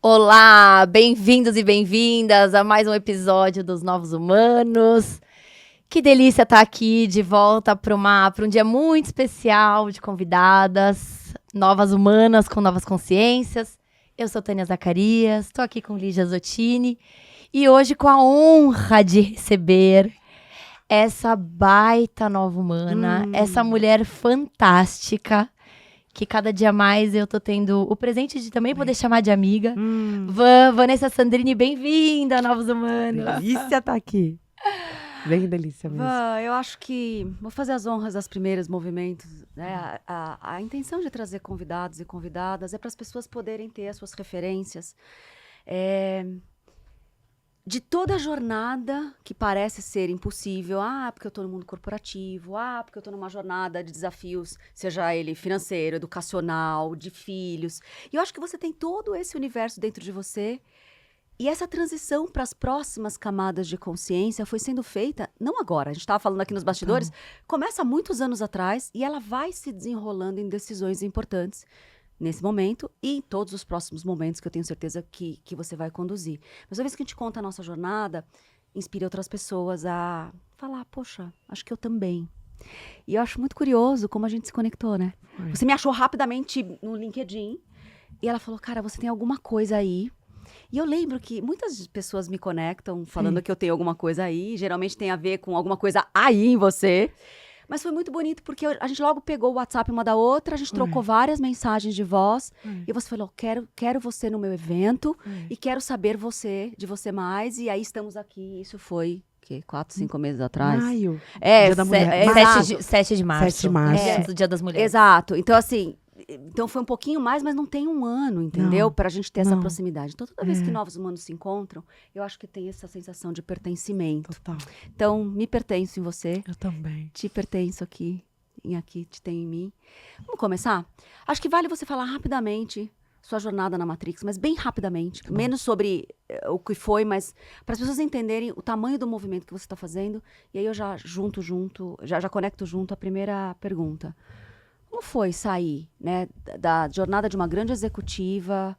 Olá, bem-vindos e bem-vindas a mais um episódio dos Novos Humanos. Que delícia estar aqui de volta para um dia muito especial de convidadas, novas humanas com novas consciências. Eu sou Tânia Zacarias, estou aqui com Lígia Zottini e hoje com a honra de receber essa baita nova humana, essa mulher fantástica, que cada dia mais eu tô tendo o presente de também poder chamar de amiga. Vanessa Sandrini, bem-vinda, Novos Humanos. Delícia tá aqui. Bem delícia mesmo. Eu acho que vou fazer as honras das primeiras movimentos. Né? A intenção de trazer convidados e convidadas é para as pessoas poderem ter as suas referências. De toda a jornada que parece ser impossível, porque eu estou no mundo corporativo, porque eu estou numa jornada de desafios, seja ele financeiro, educacional, de filhos. E eu acho que você tem todo esse universo dentro de você. E essa transição para as próximas camadas de consciência foi sendo feita, não agora, a gente estava falando aqui nos bastidores, começa há muitos anos atrás e ela vai se desenrolando em decisões importantes. Nesse momento e em todos os próximos momentos que eu tenho certeza que você vai conduzir. Mas uma vez que a gente conta a nossa jornada, inspira outras pessoas a falar, poxa, acho que eu também. E eu acho muito curioso como a gente se conectou, né? Você me achou rapidamente no LinkedIn e ela falou, cara, você tem alguma coisa aí. E eu lembro que muitas pessoas me conectam falando que eu tenho alguma coisa aí, geralmente tem a ver com alguma coisa aí em você. Mas foi muito bonito, porque a gente logo pegou o WhatsApp uma da outra, a gente trocou várias mensagens de voz, e você falou, quero você no meu evento, e quero saber de você mais, e aí estamos aqui, isso foi, 4, 5 meses atrás? Maio. Dia da mulher. 7 de março. 7 de março. Do Dia das Mulheres. Exato, então assim, foi um pouquinho mais, mas não tem um ano, entendeu? Pra gente ter essa proximidade. Então, toda vez que novos humanos se encontram, eu acho que tem essa sensação de pertencimento. Total. Então, me pertenço em você. Eu também. Te pertenço aqui te tem em mim. Vamos começar? Acho que vale você falar rapidamente sua jornada na Matrix, mas bem rapidamente. Menos sobre o que foi, mas para as pessoas entenderem o tamanho do movimento que você está fazendo. E aí eu já já conecto junto a primeira pergunta. Como foi sair, né, da jornada de uma grande executiva,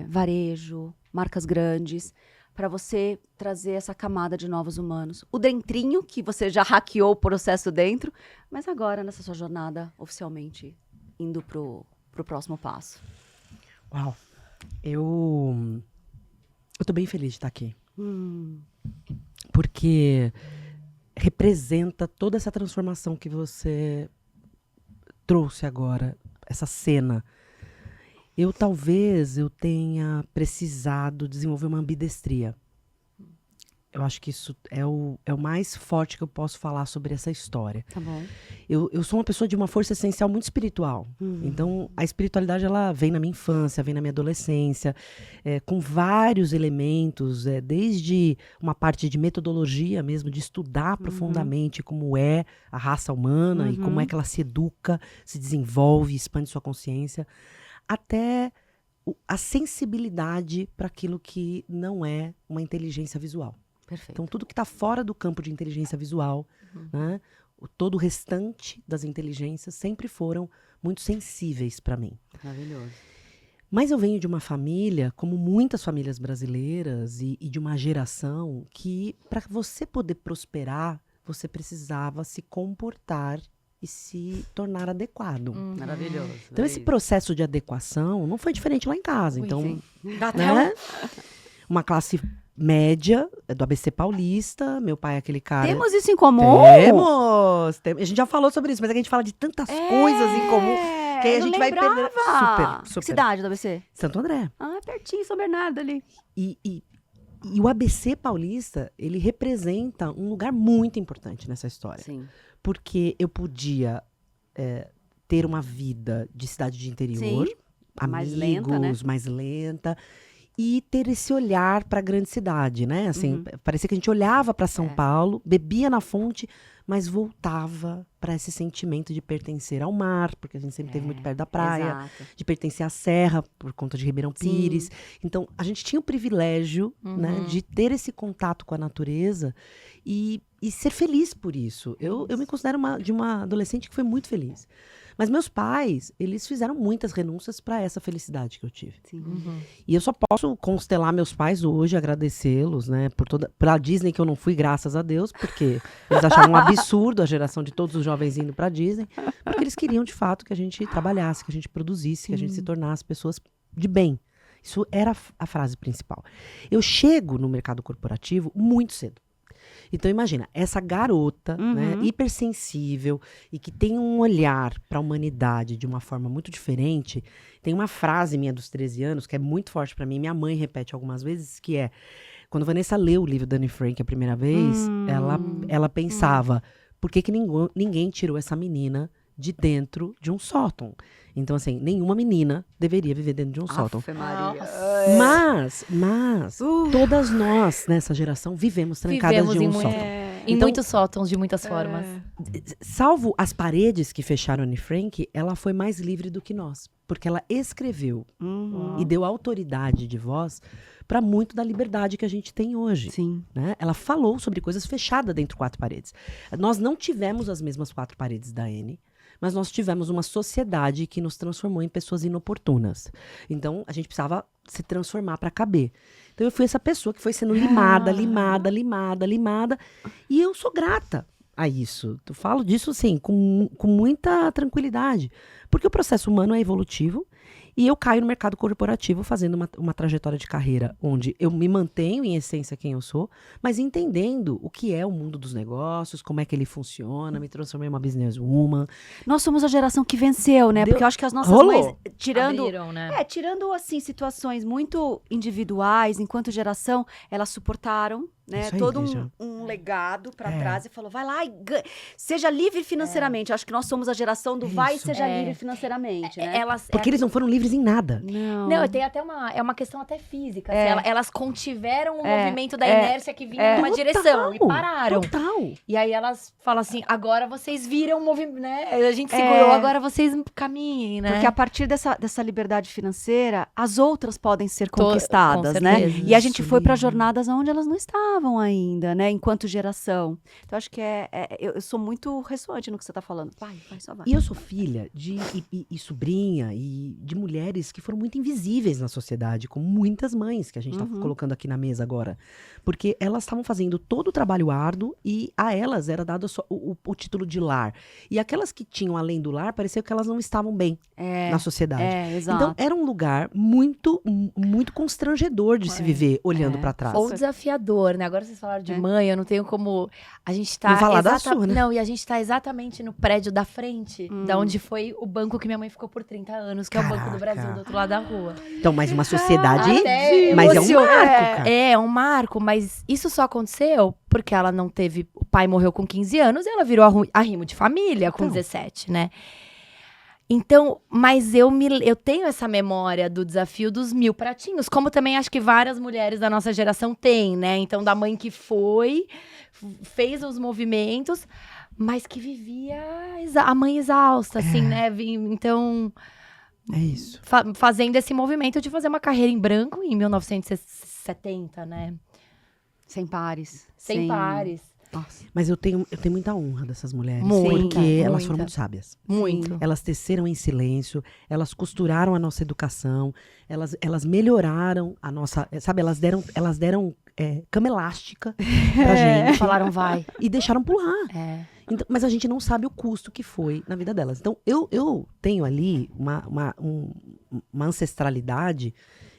varejo, marcas grandes, para você trazer essa camada de novos humanos? O dentrinho, que você já hackeou o processo dentro, mas agora nessa sua jornada oficialmente indo pro próximo passo. Uau. Eu tô bem feliz de estar aqui. Porque representa toda essa transformação que você trouxe agora, essa cena. Talvez eu tenha precisado desenvolver uma ambidestria. Eu acho que isso é o mais forte que eu posso falar sobre essa história. Tá bom. Eu sou uma pessoa de uma força essencial muito espiritual. Então, a espiritualidade, ela vem na minha infância, vem na minha adolescência, com vários elementos, desde uma parte de metodologia mesmo, de estudar profundamente como é a raça humana e como é que ela se educa, se desenvolve, expande sua consciência, até a sensibilidade para aquilo que não é uma inteligência visual. Perfeito. Então, tudo que está fora do campo de inteligência visual, né, todo o restante das inteligências sempre foram muito sensíveis para mim. Maravilhoso. Mas eu venho de uma família, como muitas famílias brasileiras, e de uma geração que, para você poder prosperar, você precisava se comportar e se tornar adequado. Maravilhoso. Então, esse processo de adequação não foi diferente lá em casa. Então, sim. né, uma classe média, do ABC Paulista, meu pai é aquele cara... Temos isso em comum? Temos! A gente já falou sobre isso, mas a gente fala de tantas coisas em comum, que aí a gente vai perder... Super. Cidade do ABC? Santo André. Pertinho, São Bernardo ali. E o ABC Paulista, ele representa um lugar muito importante nessa história. Sim. Porque eu podia ter uma vida de cidade de interior, Sim. amigos, Mais lenta, né? mais lenta, e ter esse olhar para a grande cidade, né? Assim, parecia que a gente olhava para São Paulo, bebia na fonte, mas voltava para esse sentimento de pertencer ao mar, porque a gente sempre esteve muito perto da praia, Exato. de pertencer à serra, por conta de Ribeirão Sim. Pires. Então, a gente tinha o privilégio, né, de ter esse contato com a natureza e ser feliz por isso. Eu me considero uma adolescente que foi muito feliz. Mas meus pais, eles fizeram muitas renúncias para essa felicidade que eu tive. Sim. E eu só posso constelar meus pais hoje, agradecê-los, né, pra Disney que eu não fui, graças a Deus, porque eles acharam um absurdo a geração de todos os jovens indo pra Disney, porque eles queriam, de fato, que a gente trabalhasse, que a gente produzisse, que a gente se tornasse pessoas de bem. Isso era a frase principal. Eu chego no mercado corporativo muito cedo. Então, imagina, essa garota, né, hipersensível e que tem um olhar para a humanidade de uma forma muito diferente. Tem uma frase minha dos 13 anos que é muito forte para mim. Minha mãe repete algumas vezes, que é... Quando Vanessa leu o livro da Anne Frank a primeira vez, ela pensava, por que ninguém tirou essa menina de dentro de um sótão? Então, assim, nenhuma menina deveria viver dentro de um sótão. Afe Maria. Mas todas nós, nessa geração, vivemos trancadas Vivemos de em um muito- sótão. Em Então- muitos sótãos, de muitas formas. Salvo as paredes que fecharam Anne Frank, ela foi mais livre do que nós. Porque ela escreveu e deu autoridade de voz para muito da liberdade que a gente tem hoje. Sim. Né? Ela falou sobre coisas fechadas dentro de 4 paredes. Nós não tivemos as mesmas 4 paredes da Anne, mas nós tivemos uma sociedade que nos transformou em pessoas inoportunas. Então, a gente precisava se transformar para caber. Então, eu fui essa pessoa que foi sendo limada. E eu sou grata a isso. Eu falo disso, assim, com muita tranquilidade. Porque o processo humano é evolutivo. E eu caio no mercado corporativo fazendo uma trajetória de carreira onde eu me mantenho em essência quem eu sou, mas entendendo o que é o mundo dos negócios, como é que ele funciona, me transformei em uma businesswoman. Nós somos a geração que venceu, né? Deu- Porque eu acho que as nossas Rolou. mães, tirando... Abriram, né? Tirando, assim, situações muito individuais, enquanto geração, elas suportaram, né? Isso aí, Todo Lígia. um legado pra É. trás e falou, vai lá e seja livre financeiramente. Acho que nós somos a geração do vai e Isso. seja É. livre financeiramente, né? Elas, Porque eles não foram livres em nada. Não. Não, tem até uma questão até física. É. Assim, elas contiveram o É. movimento da É. inércia que vinha numa direção e pararam. Total. E aí elas falam assim, agora vocês viram o movimento, né? A gente segurou, agora vocês caminhem, né? Porque a partir dessa liberdade financeira, as outras podem ser Com conquistadas, né? certeza. E a gente Isso, foi para Lívia. jornadas onde elas não estavam ainda, né? Enquanto geração. Então, acho que eu sou muito ressoante no que você tá falando. Vai, só vai. E eu sou filha e sobrinha e de mulheres que foram muito invisíveis na sociedade, como muitas mães que a gente está colocando aqui na mesa agora. Porque elas estavam fazendo todo o trabalho árduo e a elas era dado só o título de lar. E aquelas que tinham além do lar, parecia que elas não estavam bem na sociedade. Exato. Então, era um lugar muito, muito constrangedor de se viver olhando pra trás. Ou desafiador, né? Agora vocês falaram de mãe, eu não tenho como... A gente tá... Não falar da sua, né? Não, e a gente tá exatamente no prédio da frente, da onde foi o banco que minha mãe ficou por 30 anos, que é o Banco do Caraca. Brasil, do outro lado da rua. Então, mas uma sociedade... Até mas é um emociona. marco, cara. É um marco, mas isso só aconteceu porque ela não teve... O pai morreu com 15 anos e ela virou arrimo de família com Então. 17, né? Então, mas eu tenho essa memória do desafio dos 1000 pratinhos, como também acho que várias mulheres da nossa geração têm, né? Então, da mãe que fez os movimentos, mas que vivia a mãe exausta, assim, né? Então, É isso. fazendo esse movimento de fazer uma carreira em branco em 1970, né? Sem pares. Sem pares. Nossa. Mas eu tenho muita honra dessas mulheres. Muita, porque elas muita. foram muito sábias. Muito. Elas teceram em silêncio, elas costuraram a nossa educação, elas melhoraram a nossa... Sabe, elas deram cama elástica pra gente. Falaram, vai. E deixaram pular. É. Então, mas a gente não sabe o custo que foi na vida delas. Então, eu tenho ali uma ancestralidade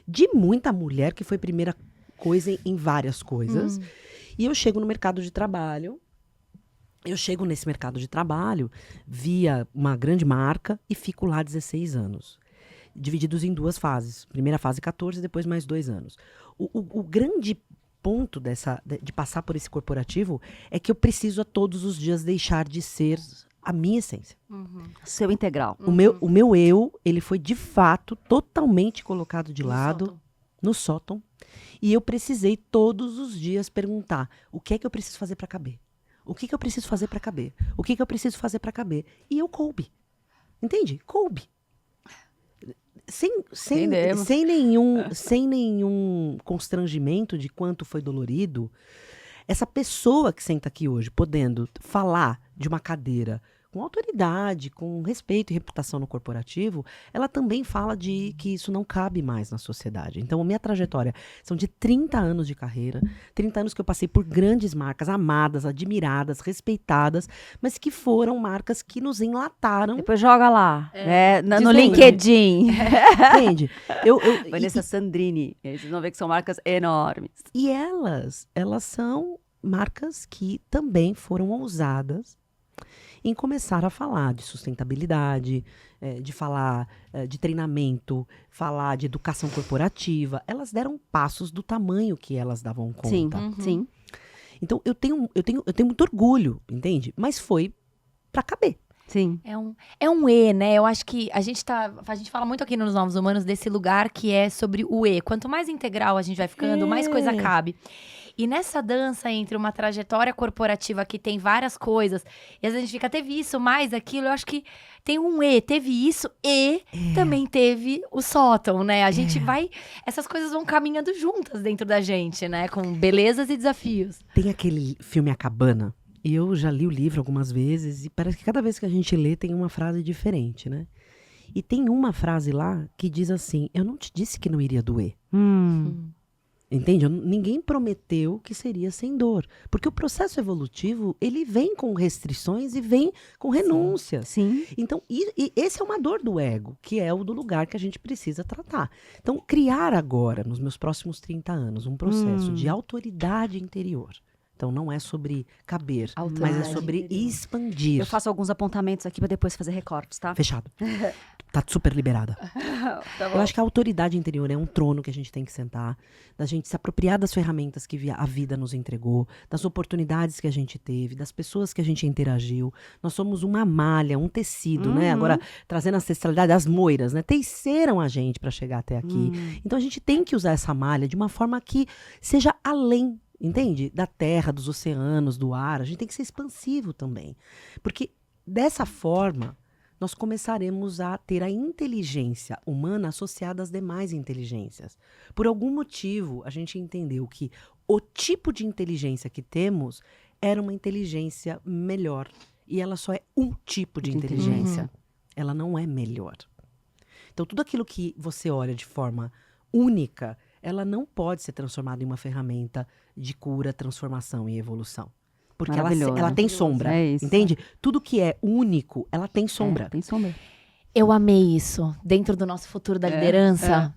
de muita mulher que foi primeira coisa em várias coisas. E eu chego no mercado de trabalho. Eu chego nesse mercado de trabalho via uma grande marca e fico lá 16 anos. Divididos em 2 fases. Primeira fase 14, depois mais 2 anos. O grande ponto de passar por esse corporativo é que eu preciso a todos os dias deixar de ser a minha essência. Seu integral. O meu eu, ele foi de fato totalmente colocado de lado no sótão. E eu precisei todos os dias perguntar: o que é que eu preciso fazer para caber? O que eu preciso fazer para caber? O que eu preciso fazer para caber? E eu coube. Entende? Coube. Sem nenhum constrangimento de quanto foi dolorido, essa pessoa que senta aqui hoje, podendo falar de uma cadeira com autoridade, com respeito e reputação no corporativo, ela também fala de que isso não cabe mais na sociedade. Então, a minha trajetória são de 30 anos de carreira, 30 anos que eu passei por grandes marcas, amadas, admiradas, respeitadas, mas que foram marcas que nos enlataram. Depois joga lá, no Desvende. LinkedIn. Entende? Vanessa Sandrini. Vocês vão ver que são marcas enormes. E elas são marcas que também foram ousadas em começar a falar de sustentabilidade, de falar de treinamento, falar de educação corporativa. Elas deram passos do tamanho que elas davam conta. Sim, sim. Então, eu tenho muito orgulho, entende? Mas foi para caber. Sim. É um E, né? Eu acho que a gente fala muito aqui nos Novos Humanos desse lugar que é sobre o E. Quanto mais integral a gente vai ficando, mais coisa cabe. E nessa dança entre uma trajetória corporativa que tem várias coisas, e às vezes a gente fica, teve isso, mais aquilo, eu acho que tem um E, teve isso, e também teve o sótão, né? A gente essas coisas vão caminhando juntas dentro da gente, né? Com belezas e desafios. Tem aquele filme A Cabana, e eu já li o livro algumas vezes, e parece que cada vez que a gente lê tem uma frase diferente, né? E tem uma frase lá que diz assim, eu não te disse que não iria doer. Entende? Ninguém prometeu que seria sem dor. Porque o processo evolutivo, ele vem com restrições e vem com renúncias. Sim. Então, e esse é uma dor do ego, que é o do lugar que a gente precisa tratar. Então, criar agora, nos meus próximos 30 anos, um processo de autoridade interior. Então, não é sobre caber, mas é sobre expandir. Eu faço alguns apontamentos aqui para depois fazer recortes, tá? Fechado. Tá super liberada. Tá bom. Eu acho que a autoridade interior é um trono que a gente tem que sentar, da gente se apropriar das ferramentas que a vida nos entregou, das oportunidades que a gente teve, das pessoas que a gente interagiu. Nós somos uma malha, um tecido, né? Agora, trazendo a ancestralidade, as moiras, né? Teceram a gente para chegar até aqui. Então, a gente tem que usar essa malha de uma forma que seja além, entende? Da terra, dos oceanos, do ar. A gente tem que ser expansivo também. Porque, dessa forma, nós começaremos a ter a inteligência humana associada às demais inteligências. Por algum motivo, a gente entendeu que o tipo de inteligência que temos era uma inteligência melhor. E ela só é um tipo de inteligência. Ela não é melhor. Então, tudo aquilo que você olha de forma única, ela não pode ser transformada em uma ferramenta de cura, transformação e evolução. Porque ela tem sombra, entende? Tudo que é único, ela tem sombra. Tem sombra. Eu amei isso. Dentro do nosso futuro da liderança,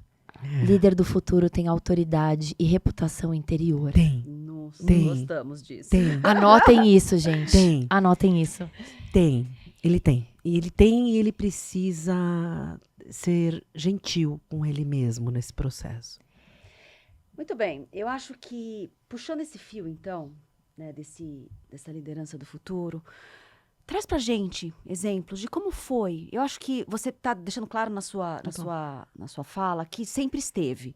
líder do futuro tem autoridade e reputação interior. Nossa, Tem. gostamos disso. Tem. Anotem isso, gente. Tem. Anotem isso. Tem. Ele tem. E ele precisa ser gentil com ele mesmo nesse processo. Muito bem. Eu acho que, puxando esse fio, então, né, dessa liderança do futuro, traz pra gente exemplos de como foi. Eu acho que você tá deixando claro na sua fala que sempre esteve.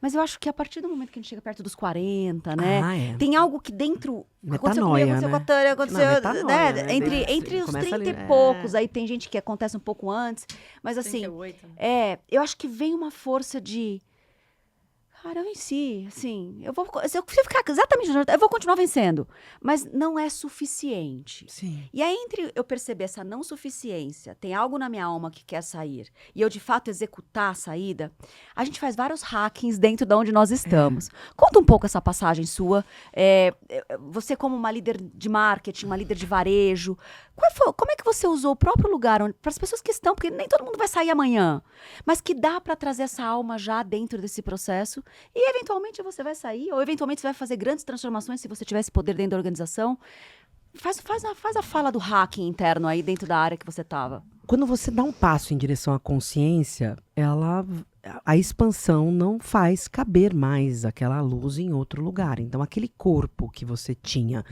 Mas eu acho que a partir do momento que a gente chega perto dos 40, né? Tem algo que dentro... Aconteceu comigo, aconteceu com a Tânia, aconteceu... né? Entre os 30 e poucos, aí tem gente que acontece um pouco antes. Mas assim, 38, né? eu acho que vem uma força de... Cara, eu venci, assim, se eu ficar exatamente, eu vou continuar vencendo, mas não é suficiente. Sim. E aí, entre eu perceber essa não suficiência, tem algo na minha alma que quer sair, e eu, de fato, executar a saída, a gente faz vários hackings dentro de onde nós estamos. Conta um pouco essa passagem sua, você como uma líder de marketing, uma líder de varejo, como é que você usou o próprio lugar para as pessoas que estão, porque nem todo mundo vai sair amanhã, mas que dá para trazer essa alma já dentro desse processo, e eventualmente você vai sair, ou eventualmente você vai fazer grandes transformações se você tiver esse poder dentro da organização. Faz a fala do hacking interno aí dentro da área que você estava. Quando você dá um passo em direção à consciência, a expansão não faz caber mais aquela luz em outro lugar. Então, aquele corpo que você tinha,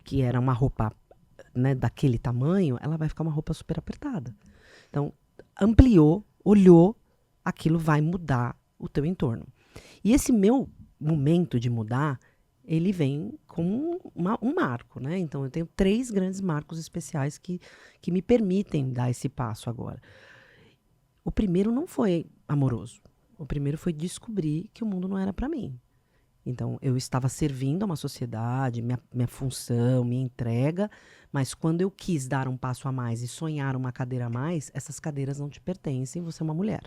que era uma roupa, né, daquele tamanho, ela vai ficar uma roupa super apertada. Então, ampliou, olhou, aquilo vai mudar o teu entorno. E esse meu momento de mudar, ele vem com um marco, né? Então, eu tenho 3 grandes marcos especiais que me permitem dar esse passo agora. O primeiro não foi amoroso. O primeiro foi descobrir que o mundo não era para mim. Então, eu estava servindo a uma sociedade, minha função, minha entrega, mas quando eu quis dar um passo a mais e sonhar uma cadeira a mais, essas cadeiras não te pertencem, você é uma mulher.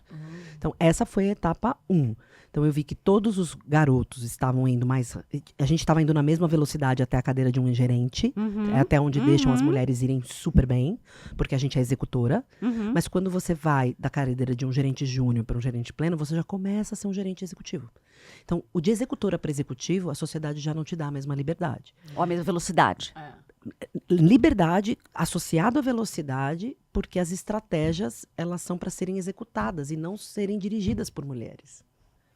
Então, essa foi a etapa 1. Então, eu vi que todos os garotos estavam indo mais... A gente estava indo na mesma velocidade até a cadeira de um gerente, é até onde deixam as mulheres irem super bem, porque a gente é executora. Mas quando você vai da cadeira de um gerente júnior para um gerente pleno, você já começa a ser um gerente executivo. Então, o de executora para executivo, a sociedade já não te dá a mesma liberdade. Ou a mesma velocidade. Liberdade associado à velocidade, porque as estratégias, elas são para serem executadas e não serem dirigidas por mulheres.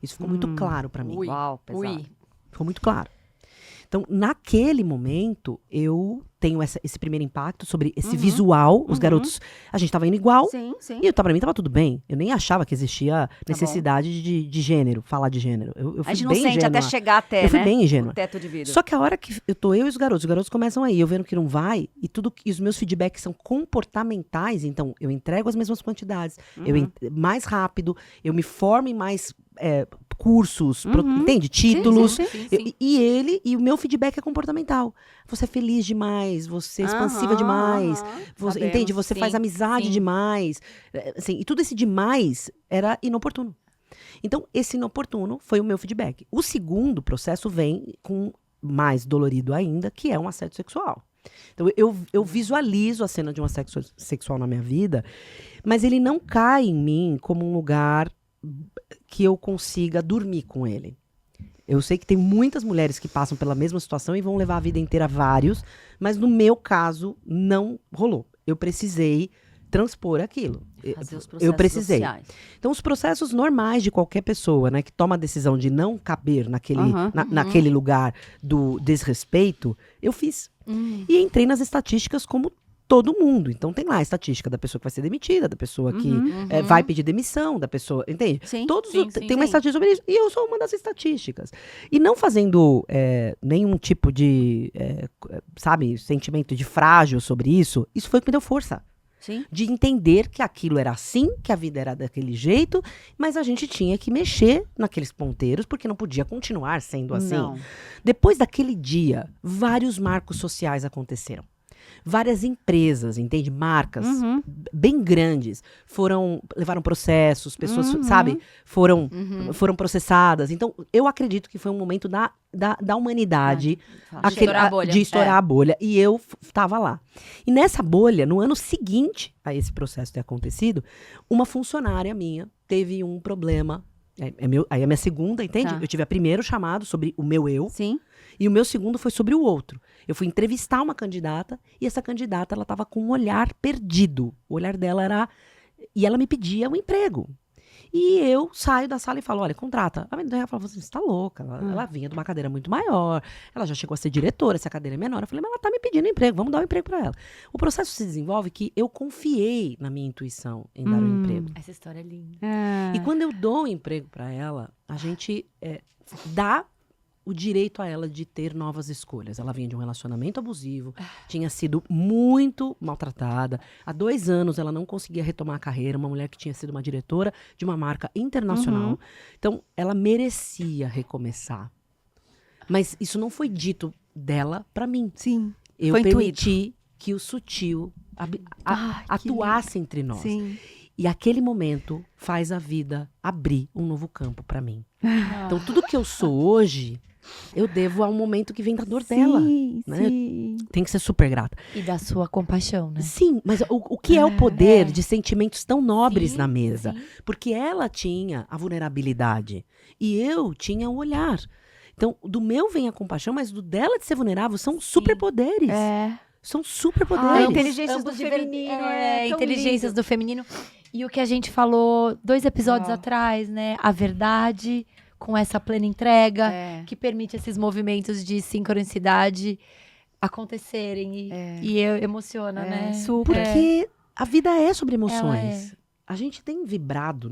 Isso ficou muito claro para mim. Ui. Uau, pesado. Ficou muito claro. Então, naquele momento, eu tenho esse primeiro impacto sobre esse visual. Os garotos, a gente tava indo igual. Sim, sim. E pra mim tava tudo bem. Eu nem achava que existia necessidade de gênero, falar de gênero. Eu fui A gente não bem sente ingênua. até chegar até, Eu fui né? bem ingênua. O teto de vidro. Só que a hora que eu tô eu e os garotos começam aí, eu vendo que não vai, e os meus feedbacks são comportamentais, então eu entrego as mesmas quantidades, mais rápido, eu me formo em mais cursos, entende? Títulos. Sim. E o meu feedback é comportamental. Você é feliz demais, você é expansiva demais, você, Sabemos, entende? Você faz amizade demais. Assim, e tudo esse demais era inoportuno. Então, esse inoportuno foi o meu feedback. O segundo processo vem com mais dolorido ainda, que é um assédio sexual. Então, eu visualizo a cena de um assédio sexual na minha vida, mas ele não cai em mim como um lugar que eu consiga dormir com ele. Eu sei que tem muitas mulheres que passam pela mesma situação e vão levar a vida inteira vários, mas no meu caso não rolou. Eu precisei transpor aquilo. Fazer os processos Eu precisei. sociais. Então, os processos normais de qualquer pessoa, né, que toma a decisão de não caber naquele lugar do desrespeito, eu fiz. E entrei nas estatísticas como todo mundo. Então, tem lá a estatística da pessoa que vai ser demitida, da pessoa que vai pedir demissão, da pessoa... Entende? Sim. Tem uma estatística sobre isso. E eu sou uma das estatísticas. E não fazendo nenhum tipo de, sentimento de frágil sobre isso, isso foi o que me deu força. Sim. De entender que aquilo era assim, que a vida era daquele jeito, mas a gente tinha que mexer naqueles ponteiros, porque não podia continuar sendo assim. Não. Depois daquele dia, vários marcos sociais aconteceram. Várias empresas, entende? Marcas bem grandes levaram processos, pessoas, foram processadas. Então, eu acredito que foi um momento da humanidade de estourar a bolha. E eu estava lá. E nessa bolha, no ano seguinte a esse processo ter acontecido, uma funcionária minha teve um problema. Aí a minha segunda, entende? Tá. Eu tive a primeiro chamado sobre o meu eu. Sim. E o meu segundo foi sobre o outro. Eu fui entrevistar uma candidata e essa candidata, ela estava com um olhar perdido. O olhar dela era... E ela me pedia um emprego. E eu saio da sala e falo, olha, contrata. A menina falou assim, você tá louca. Ela vinha de uma cadeira muito maior. Ela já chegou a ser diretora, se a cadeira é menor. Eu falei, mas ela tá me pedindo emprego, vamos dar um emprego para ela. O processo se desenvolve que eu confiei na minha intuição em dar um emprego. Essa história é linda. E quando eu dou o emprego para ela, a gente dá o direito a ela de ter novas escolhas. Ela vinha de um relacionamento abusivo, tinha sido muito maltratada. Há 2 anos ela não conseguia retomar a carreira, uma mulher que tinha sido uma diretora de uma marca internacional. Então, ela merecia recomeçar. Mas isso não foi dito dela para mim. Sim. Eu Foi permiti que o sutil atuasse entre nós. Sim. E aquele momento faz a vida abrir um novo campo para mim. Então, tudo que eu sou hoje, eu devo a um momento que vem da dor dela. Né? Tem que ser super grata. E da sua compaixão, né? Sim, mas o que é o poder de sentimentos tão nobres na mesa? Sim. Porque ela tinha a vulnerabilidade e eu tinha o olhar. Então, do meu vem a compaixão, mas do dela de ser vulnerável são superpoderes. São superpoderes. Inteligências Ambos do de feminino. Tão inteligências lindo. do feminino. E o que a gente falou 2 episódios atrás, né? A verdade com essa plena entrega, que permite esses movimentos de sincronicidade acontecerem. E emociona, né? Super. Porque a vida é sobre emoções. A gente tem vibrado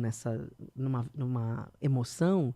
numa emoção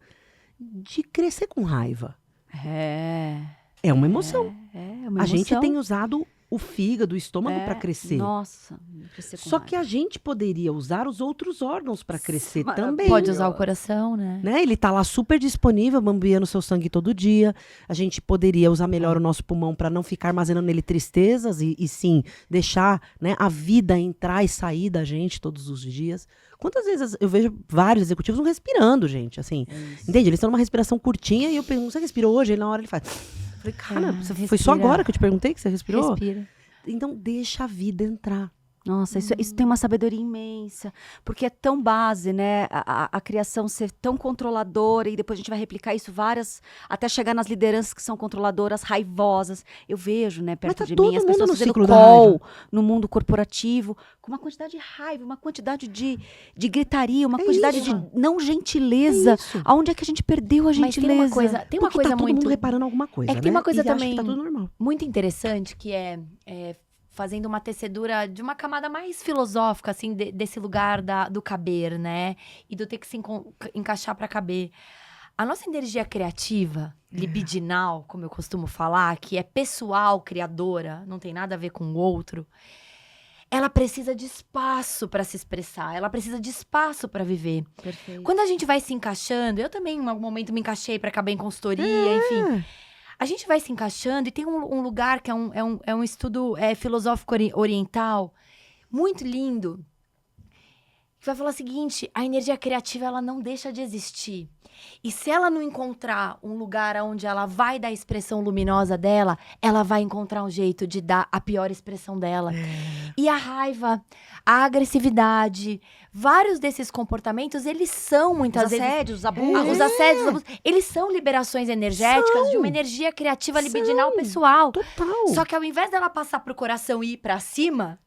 de crescer com raiva. É uma emoção. É uma A gente emoção. tem usado o fígado, o estômago para crescer. Nossa, crescer com Só que a raiva. gente poderia usar os outros órgãos para crescer Maravilhoso. também. Pode usar o coração, né? Né? Ele tá lá super disponível, bombeando seu sangue todo dia. A gente poderia usar melhor o nosso pulmão para não ficar armazenando nele tristezas e sim deixar, né, a vida entrar e sair da gente todos os dias. Quantas vezes eu vejo vários executivos não respirando, gente, assim. Entende? Eles estão numa respiração curtinha e eu pergunto, você respirou hoje? Aí na hora ele faz. Eu falei, cara, foi só respira. agora que eu te perguntei que você respirou? Respira. Então deixa a vida entrar. Nossa, isso tem uma sabedoria imensa, porque é tão base, né? A criação ser tão controladora, e depois a gente vai replicar isso até chegar nas lideranças que são controladoras, raivosas. Eu vejo, né, perto tá de todo mim, as mundo pessoas no fazendo ciclo da call raiva. no mundo corporativo, com uma quantidade de raiva, uma quantidade de gritaria, uma quantidade de isso. não gentileza. Isso. Aonde é que a gente perdeu a Mas gentileza? tem uma coisa, Porque tá todo mundo reparando alguma coisa, É que tem né? uma coisa E acha também que tá tudo normal. muito interessante, que é fazendo uma tecedura de uma camada mais filosófica, assim, desse lugar do caber, né? E do ter que se encaixar para caber. A nossa energia criativa, libidinal, como eu costumo falar, que é pessoal, criadora, não tem nada a ver com o outro, ela precisa de espaço para se expressar, ela precisa de espaço para viver. Perfeito. Quando a gente vai se encaixando, eu também em algum momento me encaixei para caber em consultoria, enfim. A gente vai se encaixando e tem um lugar que é um estudo filosófico oriental muito lindo, que vai falar o seguinte: a energia criativa, ela não deixa de existir. E se ela não encontrar um lugar onde ela vai dar a expressão luminosa dela, ela vai encontrar um jeito de dar a pior expressão dela. E a raiva, a agressividade, vários desses comportamentos, eles são muitas vezes... Os abusos. Os assédios, os abusos, eles são liberações energéticas de uma energia criativa libidinal pessoal. Total. Só que ao invés dela passar pro coração e ir pra cima,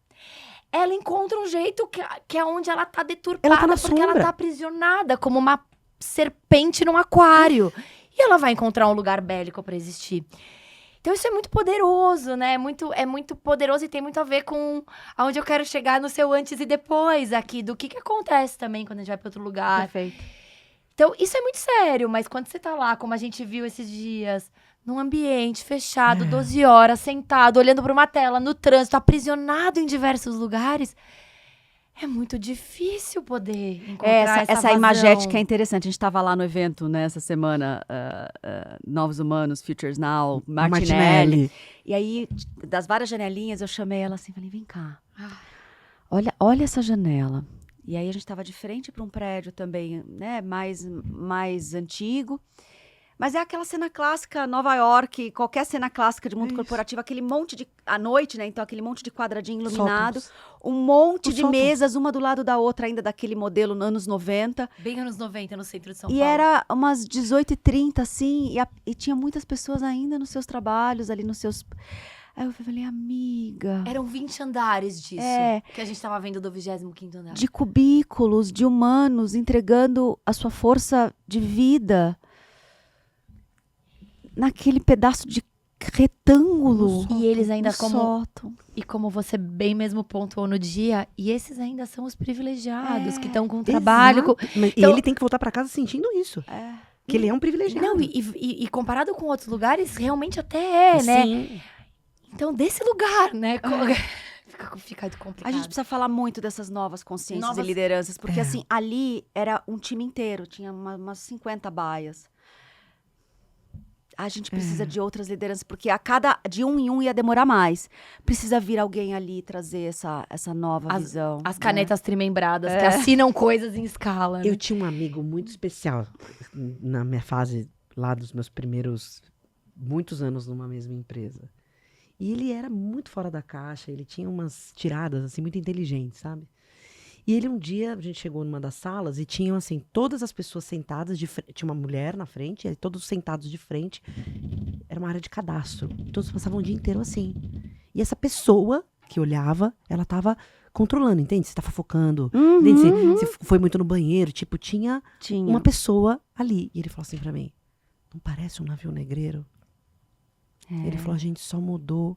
ela encontra um jeito que é onde ela tá deturpada, Ela tá na porque ela sombra. tá aprisionada como uma serpente num aquário. E ela vai encontrar um lugar bélico pra existir. Então isso é muito poderoso, né? É muito poderoso e tem muito a ver com aonde eu quero chegar no seu antes e depois aqui, do que acontece também quando a gente vai pra outro lugar. Perfeito. Então, isso é muito sério, mas quando você tá lá, como a gente viu esses dias, num ambiente fechado, 12 horas, sentado, olhando pra uma tela, no trânsito, aprisionado em diversos lugares, é muito difícil poder encontrar essa vazão. imagética é interessante. A gente estava lá no evento, né, essa semana, Novos Humanos, Futures Now, Martinelli. E aí, das várias janelinhas, eu chamei ela assim, falei, vem cá, olha essa janela. E aí a gente estava de frente para um prédio também, né, mais antigo. Mas é aquela cena clássica, Nova York, qualquer cena clássica de mundo corporativo, aquele monte de... À noite, né? Então, aquele monte de quadradinho iluminado. Um monte de mesas, uma do lado da outra, ainda daquele modelo nos anos 90. Bem anos 90, no centro de São E Paulo. era umas 18h30, assim, e tinha muitas pessoas ainda nos seus trabalhos, ali nos seus... Aí eu falei, amiga... Eram 20 andares disso, que a gente tava vendo do 25º andar. De cubículos, de humanos, entregando a sua força de vida naquele pedaço de retângulo. E eles ainda no como... sótão. E como você bem mesmo pontuou no dia, e esses ainda são os privilegiados, que estão com trabalho. Mas Então- ele tem que voltar pra casa sentindo isso. Que ele é um privilegiado. Não, e comparado com outros lugares, realmente até é, né? Sim. Então, desse lugar, né? Fica complicado. A gente precisa falar muito dessas novas consciências Novas- e lideranças, porque assim, ali era um time inteiro, tinha umas 50 baias. A gente precisa de outras lideranças, porque de um em um ia demorar mais. Precisa vir alguém ali trazer essa nova visão. As canetas trimembradas, que assinam coisas em escala. Né? Eu tinha um amigo muito especial na minha fase lá dos meus primeiros muitos anos numa mesma empresa. E ele era muito fora da caixa, ele tinha umas tiradas assim muito inteligentes, sabe? E ele um dia, a gente chegou numa das salas e tinham assim, todas as pessoas sentadas de frente, tinha uma mulher na frente, e todos sentados de frente. Era uma área de cadastro. Todos passavam o dia inteiro assim. E essa pessoa que olhava, ela tava controlando, entende? Você tá fofocando, entende? Você foi muito no banheiro, tipo, tinha uma pessoa ali. E ele falou assim pra mim, não parece um navio negreiro? Ele falou, a gente só mudou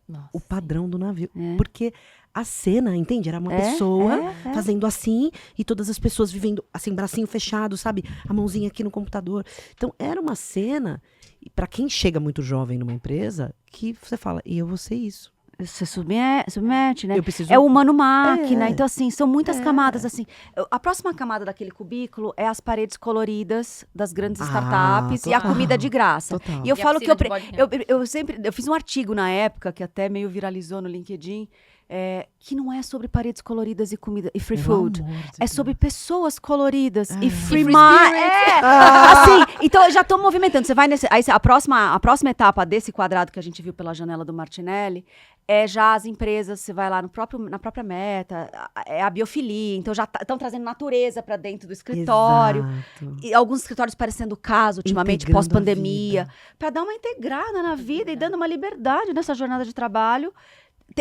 Nossa. o padrão do navio. É. Porque a cena, entende? Era uma pessoa fazendo assim, e todas as pessoas vivendo assim, bracinho fechado, sabe? A mãozinha aqui no computador. Então, era uma cena, e para quem chega muito jovem numa empresa, que você fala, e eu vou ser isso. Você submete, né? Eu preciso... É o humano-máquina. É. Então, assim, são muitas camadas, assim. A próxima camada daquele cubículo é as paredes coloridas das grandes startups e a total. comida de graça. Total. E eu E a falo que eu, piscina de bode eu fiz um artigo na época, que até meio viralizou no LinkedIn, que não é sobre paredes coloridas e comida e free Pelo food. amor de É Deus. sobre pessoas coloridas e free free mind. spirit. Assim, então eu já tô movimentando. Você vai nesse. Aí a próxima etapa desse quadrado que a gente viu pela janela do Martinelli é já as empresas, você vai lá na própria Meta, é a biofilia. Então já estão trazendo natureza para dentro do escritório. Exato. E alguns escritórios parecendo caso, ultimamente, Integrando a pós-pandemia, vida. para dar uma integrada na vida e dando uma liberdade nessa jornada de trabalho.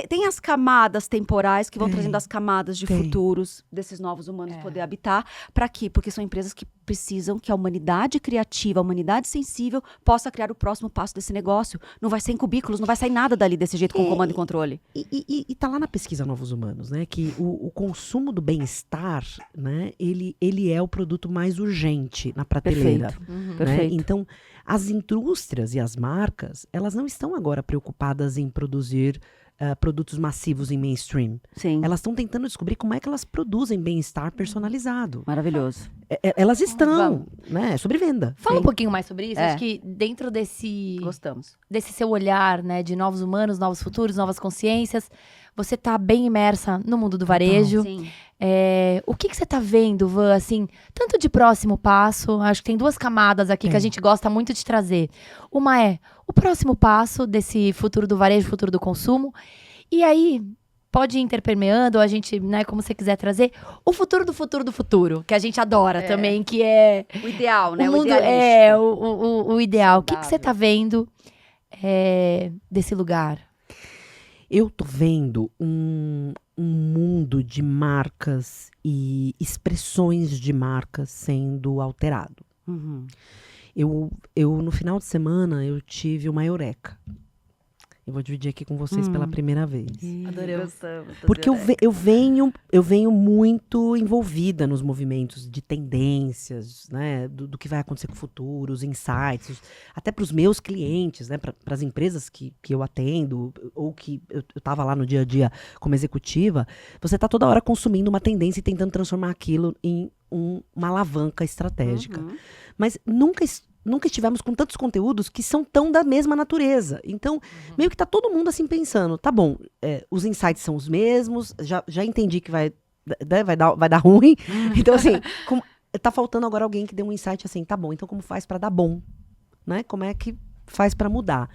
Tem as camadas temporais que vão Tem. trazendo as camadas de Tem. futuros desses novos humanos poder habitar. Para quê? Porque são empresas que precisam que a humanidade criativa, a humanidade sensível, possa criar o próximo passo desse negócio. Não vai ser em cubículos, não vai sair nada dali desse jeito com comando e controle. E tá lá na pesquisa Novos Humanos, né? Que o consumo do bem-estar, né? Ele é o produto mais urgente na prateleira. Perfeito. Uhum. Né? Perfeito. Então, as indústrias e as marcas, elas não estão agora preocupadas em produzir produtos massivos em mainstream. Sim. Elas estão tentando descobrir como é que elas produzem bem-estar personalizado. Maravilhoso. Elas estão, Vamos. né? É sobre venda. Fala um pouquinho mais sobre isso. É. Acho que dentro desse Gostamos. seu olhar, né, de novos humanos, novos futuros, novas consciências, você tá bem imersa no mundo do varejo. Sim. O que você tá vendo, Van, assim, tanto de próximo passo, acho que tem duas camadas aqui que a gente gosta muito de trazer. Uma é o próximo passo desse futuro do varejo, futuro do consumo. E aí, pode ir interpermeando, ou a gente, né, como você quiser trazer, o futuro do futuro do futuro, que a gente adora também, que é... O ideal, né? o mundo o ideal. O que você tá vendo desse lugar? Eu tô vendo um mundo de marcas e expressões de marcas sendo alterado. Uhum. Eu, no final de semana, eu tive uma eureka. Eu vou dividir aqui com vocês pela primeira vez. Adoramos. Porque eu venho muito envolvida nos movimentos de tendências, né? Do que vai acontecer com o futuro, os insights, até para os meus clientes, né? Para as empresas que eu atendo, ou que eu estava lá no dia a dia como executiva. Você está toda hora consumindo uma tendência e tentando transformar aquilo em uma alavanca estratégica. Uhum. Mas nunca estivemos com tantos conteúdos que são tão da mesma natureza. Então, meio que tá todo mundo assim pensando, tá bom, os insights são os mesmos, já entendi que vai dar ruim. Então, assim, tá faltando agora alguém que dê um insight assim, tá bom, então como faz para dar bom? Né? Como é que faz para mudar?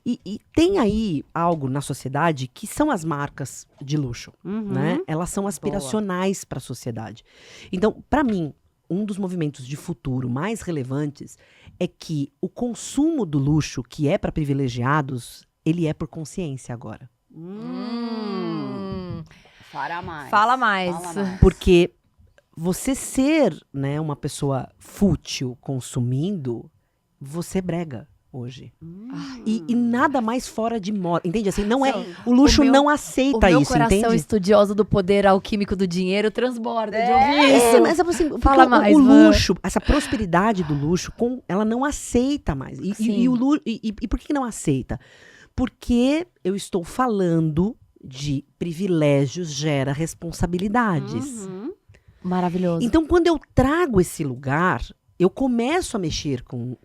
E tem aí algo na sociedade que são as marcas de luxo, né? Elas são aspiracionais para a sociedade. Então, para mim, um dos movimentos de futuro mais relevantes é que o consumo do luxo, que é para privilegiados, ele é por consciência agora. Fala mais. Fala mais. Porque você ser, né, uma pessoa fútil consumindo, você brega hoje. E nada mais fora de moda. Entende? Assim, não é. O luxo não aceita O meu isso, coração entende? estudioso do poder alquímico do dinheiro transborda de ouvir isso. Mas assim, porque Fala mais, o Van. luxo, essa prosperidade do luxo, ela não aceita mais. E por que não aceita? Porque eu estou falando de privilégios gera responsabilidades. Maravilhoso. Então, quando eu trago esse lugar, eu começo a mexer com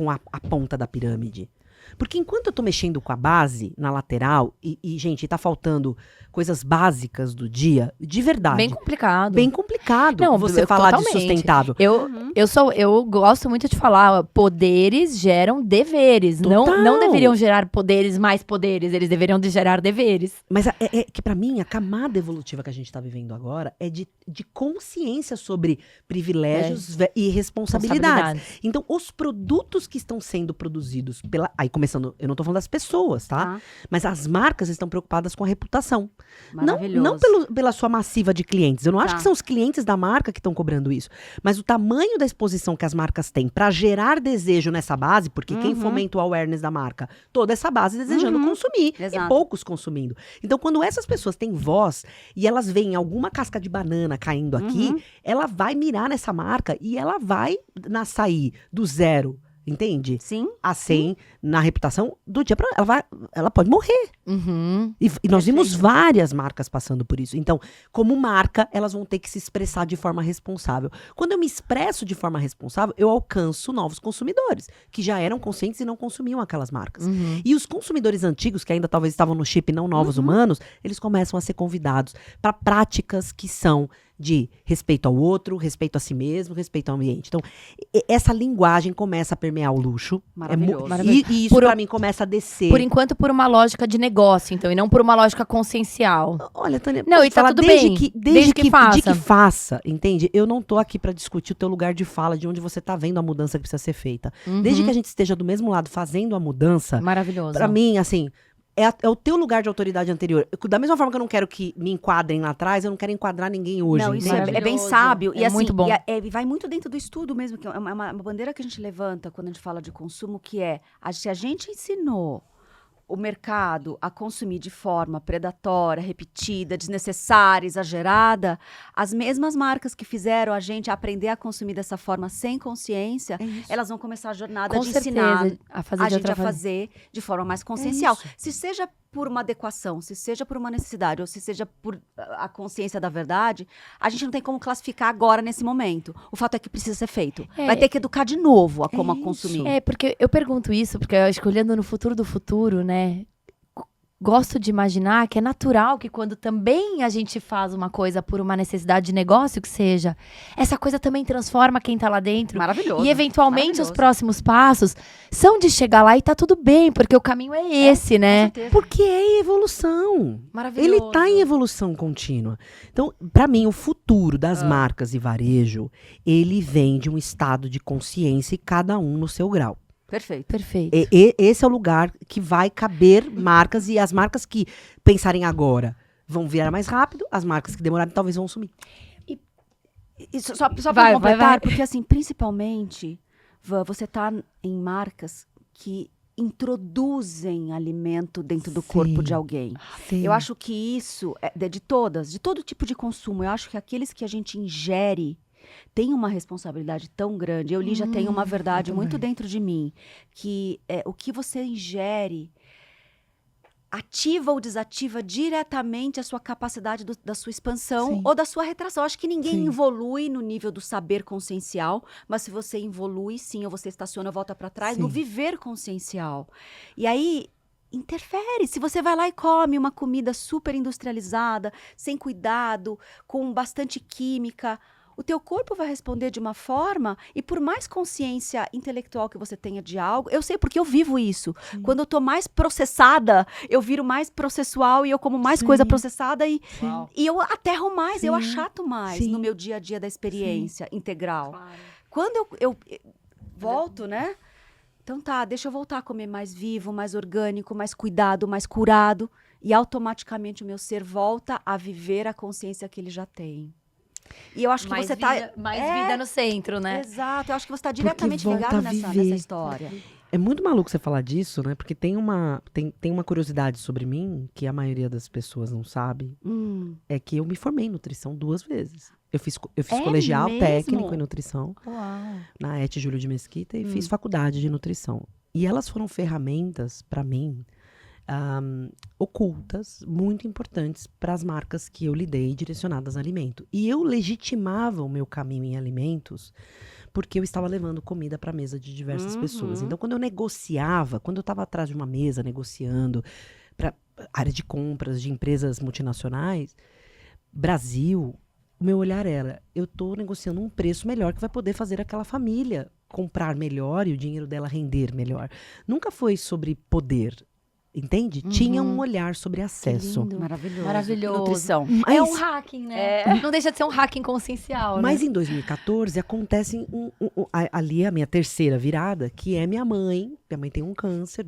a ponta da pirâmide. Porque enquanto eu tô mexendo com a base na lateral, gente, tá faltando coisas básicas do dia, de verdade. Bem complicado. Bem complicado Não, você falar de totalmente. sustentável. Eu gosto muito de falar, poderes geram deveres. Total. Não deveriam gerar poderes mais poderes, eles deveriam gerar deveres. Mas é que pra mim, a camada evolutiva que a gente tá vivendo agora é de consciência sobre privilégios e responsabilidades. Então, os produtos que estão sendo produzidos aí Começando, eu não tô falando das pessoas, tá? Mas as marcas estão preocupadas com a reputação. Maravilhoso. Não pela sua massiva de clientes. Eu não acho que são os clientes da marca que estão cobrando isso. Mas o tamanho da exposição que as marcas têm para gerar desejo nessa base, porque quem fomenta o awareness da marca? Toda essa base desejando consumir. Exato. E poucos consumindo. Então, quando essas pessoas têm voz e elas veem alguma casca de banana caindo aqui, ela vai mirar nessa marca e ela vai sair do 0, entende? Sim. A 100 na reputação do dia para ela pode morrer. Uhum. E nós vimos várias marcas passando por isso. Então, como marca, elas vão ter que se expressar de forma responsável. Quando eu me expresso de forma responsável, eu alcanço novos consumidores, que já eram conscientes e não consumiam aquelas marcas. E os consumidores antigos, que ainda talvez estavam no chip não novos humanos, eles começam a ser convidados para práticas que são de respeito ao outro, respeito a si mesmo, respeito ao ambiente. Então, essa linguagem começa a permear o luxo. Maravilhoso. E isso, pra mim, começa a descer. Por enquanto, por uma lógica de negócio, então, e não por uma lógica consciencial. Olha, Tânia, não, e tá tudo bem. Desde que faça, entende? Eu não tô aqui pra discutir o teu lugar de fala, de onde você tá vendo a mudança que precisa ser feita. Desde que a gente esteja do mesmo lado fazendo a mudança. Maravilhoso. Pra mim, assim, é o teu lugar de autoridade anterior. Da mesma forma que eu não quero que me enquadrem lá atrás, eu não quero enquadrar ninguém hoje. Não, isso entende? é bem sábio. É muito bom. E vai muito dentro do estudo mesmo, que é uma bandeira que a gente levanta quando a gente fala de consumo, que é, se a gente ensinou o mercado a consumir de forma predatória, repetida, desnecessária, exagerada, as mesmas marcas que fizeram a gente aprender a consumir dessa forma sem consciência, elas vão começar a jornada Com de certeza, ensinar a fazer a de gente outra a forma. fazer de forma mais consciencial. Se seja por uma adequação, se seja por uma necessidade, ou se seja por a consciência da verdade, a gente não tem como classificar agora, nesse momento. O fato é que precisa ser feito. Vai ter que educar de novo a como a consumir. Porque eu pergunto isso, porque eu acho que olhando no futuro do futuro, né? Gosto de imaginar que é natural que quando também a gente faz uma coisa por uma necessidade de negócio que seja, essa coisa também transforma quem tá lá dentro. Maravilhoso. E eventualmente maravilhoso. os próximos passos são de chegar lá e tá tudo bem, porque o caminho é esse, né? Com certeza. Porque é evolução. Maravilhoso. Ele tá em evolução contínua. Então, pra mim, o futuro das marcas e varejo, ele vem de um estado de consciência e cada um no seu grau. Perfeito. Perfeito. Esse é o lugar que vai caber marcas, e as marcas que pensarem agora vão virar mais rápido, as marcas que demorarem talvez vão sumir. E só Vai, para completar, vai. porque assim, principalmente, você tá em marcas que introduzem alimento dentro do corpo de alguém. Sim. Eu acho que isso, de todo tipo de consumo, eu acho que aqueles que a gente ingere tem uma responsabilidade tão grande. Eu, Lígia, tenho uma verdade muito dentro de mim, que o que você ingere ativa ou desativa diretamente a sua capacidade da sua expansão Sim. ou da sua retração. Eu acho que ninguém Sim. evolui no nível do saber consciencial, mas se você evolui, sim, ou você estaciona, volta para trás, Sim. no viver consciencial. E aí interfere. Se você vai lá e come uma comida super industrializada, sem cuidado, com bastante química, o teu corpo vai responder de uma forma, e por mais consciência intelectual que você tenha de algo, eu sei porque eu vivo isso. Quando eu tô mais processada, eu viro mais processual e eu como mais coisa processada e eu aterro mais, eu achato mais no meu dia a dia da experiência integral. Claro. Quando eu volto, né? Então tá, deixa eu voltar a comer mais vivo, mais orgânico, mais cuidado, mais curado, e automaticamente o meu ser volta a viver a consciência que ele já tem. E eu acho que você tá... Mais vida no centro, né? Exato, eu acho que você está diretamente volta ligado a nessa viver. história. É muito maluco você falar disso, né? Porque tem uma curiosidade sobre mim, que a maioria das pessoas não sabe, é que eu me formei em nutrição 2 vezes. Eu fiz colegial mesmo? técnico em nutrição, Uau. na ET Júlio de Mesquita, e fiz faculdade de nutrição. E elas foram ferramentas, para mim, ocultas, muito importantes para as marcas que eu lidei direcionadas a alimento. E eu legitimava o meu caminho em alimentos porque eu estava levando comida para a mesa de diversas pessoas. Então, quando eu negociava, quando eu estava atrás de uma mesa negociando para área de compras de empresas multinacionais, Brasil, o meu olhar era, eu estou negociando um preço melhor que vai poder fazer aquela família comprar melhor e o dinheiro dela render melhor. Nunca foi sobre poder. entende? Tinha um olhar sobre acesso. lindo. Maravilhoso. Maravilhoso. Nutrição. É um Mas- hacking, né? Não deixa de ser um hacking consciencial, Mas né? em 2014 acontece ali a minha terceira virada, que é minha mãe. Minha mãe tem um câncer,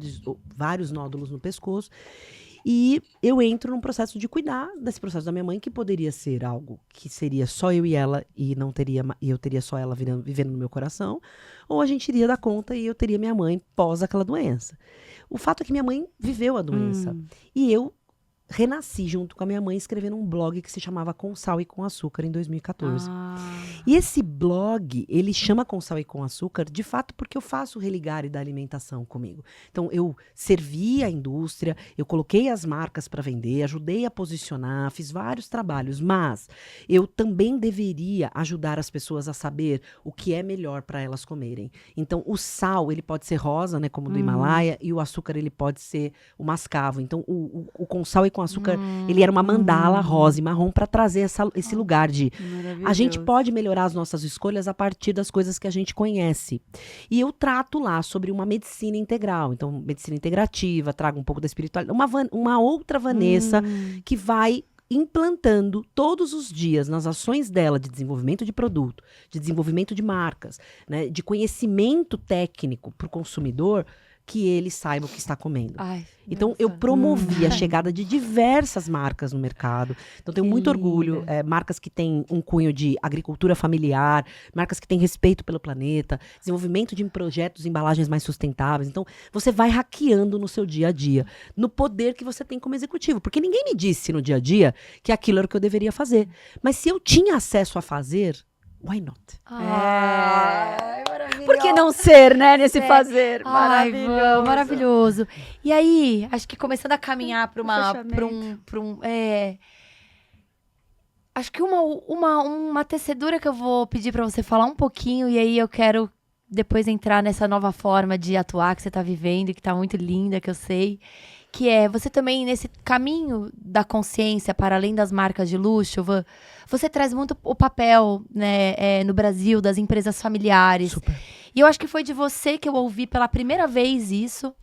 vários nódulos no pescoço. E eu entro num processo de cuidar desse processo da minha mãe, que poderia ser algo que seria só eu e ela, e não teria, e eu teria só ela vivendo no meu coração, ou a gente iria dar conta e eu teria minha mãe pós aquela doença. O fato é que minha mãe viveu a doença. E eu renasci junto com a minha mãe escrevendo um blog que se chamava Com Sal e Com Açúcar em 2014. E esse blog, ele chama Com Sal e Com Açúcar, de fato, porque eu faço o religare da alimentação comigo. Então, eu servi a indústria, eu coloquei as marcas para vender, ajudei a posicionar, fiz vários trabalhos, mas eu também deveria ajudar as pessoas a saber o que é melhor para elas comerem. Então, o sal, ele pode ser rosa, né, como do Himalaia, e o açúcar, ele pode ser o mascavo. Então, o Com Sal e Com Açúcar, ele era uma mandala rosa e marrom para trazer esse lugar de a gente pode melhorar as nossas escolhas a partir das coisas que a gente conhece. E eu trato lá sobre uma medicina integral. Então, medicina integrativa, trago um pouco da espiritualidade. Uma outra Vanessa que vai implantando todos os dias nas ações dela de desenvolvimento de produto, de desenvolvimento de marcas, né, de conhecimento técnico para o consumidor, que ele saiba o que está comendo. Ai, Então, eu promovi a chegada de diversas marcas no mercado. Então, tenho muito orgulho. Marcas que têm um cunho de agricultura familiar, marcas que têm respeito pelo planeta, desenvolvimento de projetos, embalagens mais sustentáveis. Então, você vai hackeando no seu dia a dia, no poder que você tem como executivo. Porque ninguém me disse no dia a dia que aquilo era o que eu deveria fazer. Mas se eu tinha acesso a fazer, why not? Ai, maravilhoso. Por que não ser, né, nesse fazer? Ai, Maravilhoso. Vã, maravilhoso. E aí, acho que começando a caminhar para acho que uma tecedura que eu vou pedir para você falar um pouquinho, e aí eu quero depois entrar nessa nova forma de atuar que você tá vivendo, que tá muito linda, que eu sei, que é você também, nesse caminho da consciência, para além das marcas de luxo, você traz muito o papel, né, no Brasil, das empresas familiares. Super. E eu acho que foi de você que eu ouvi pela primeira vez isso,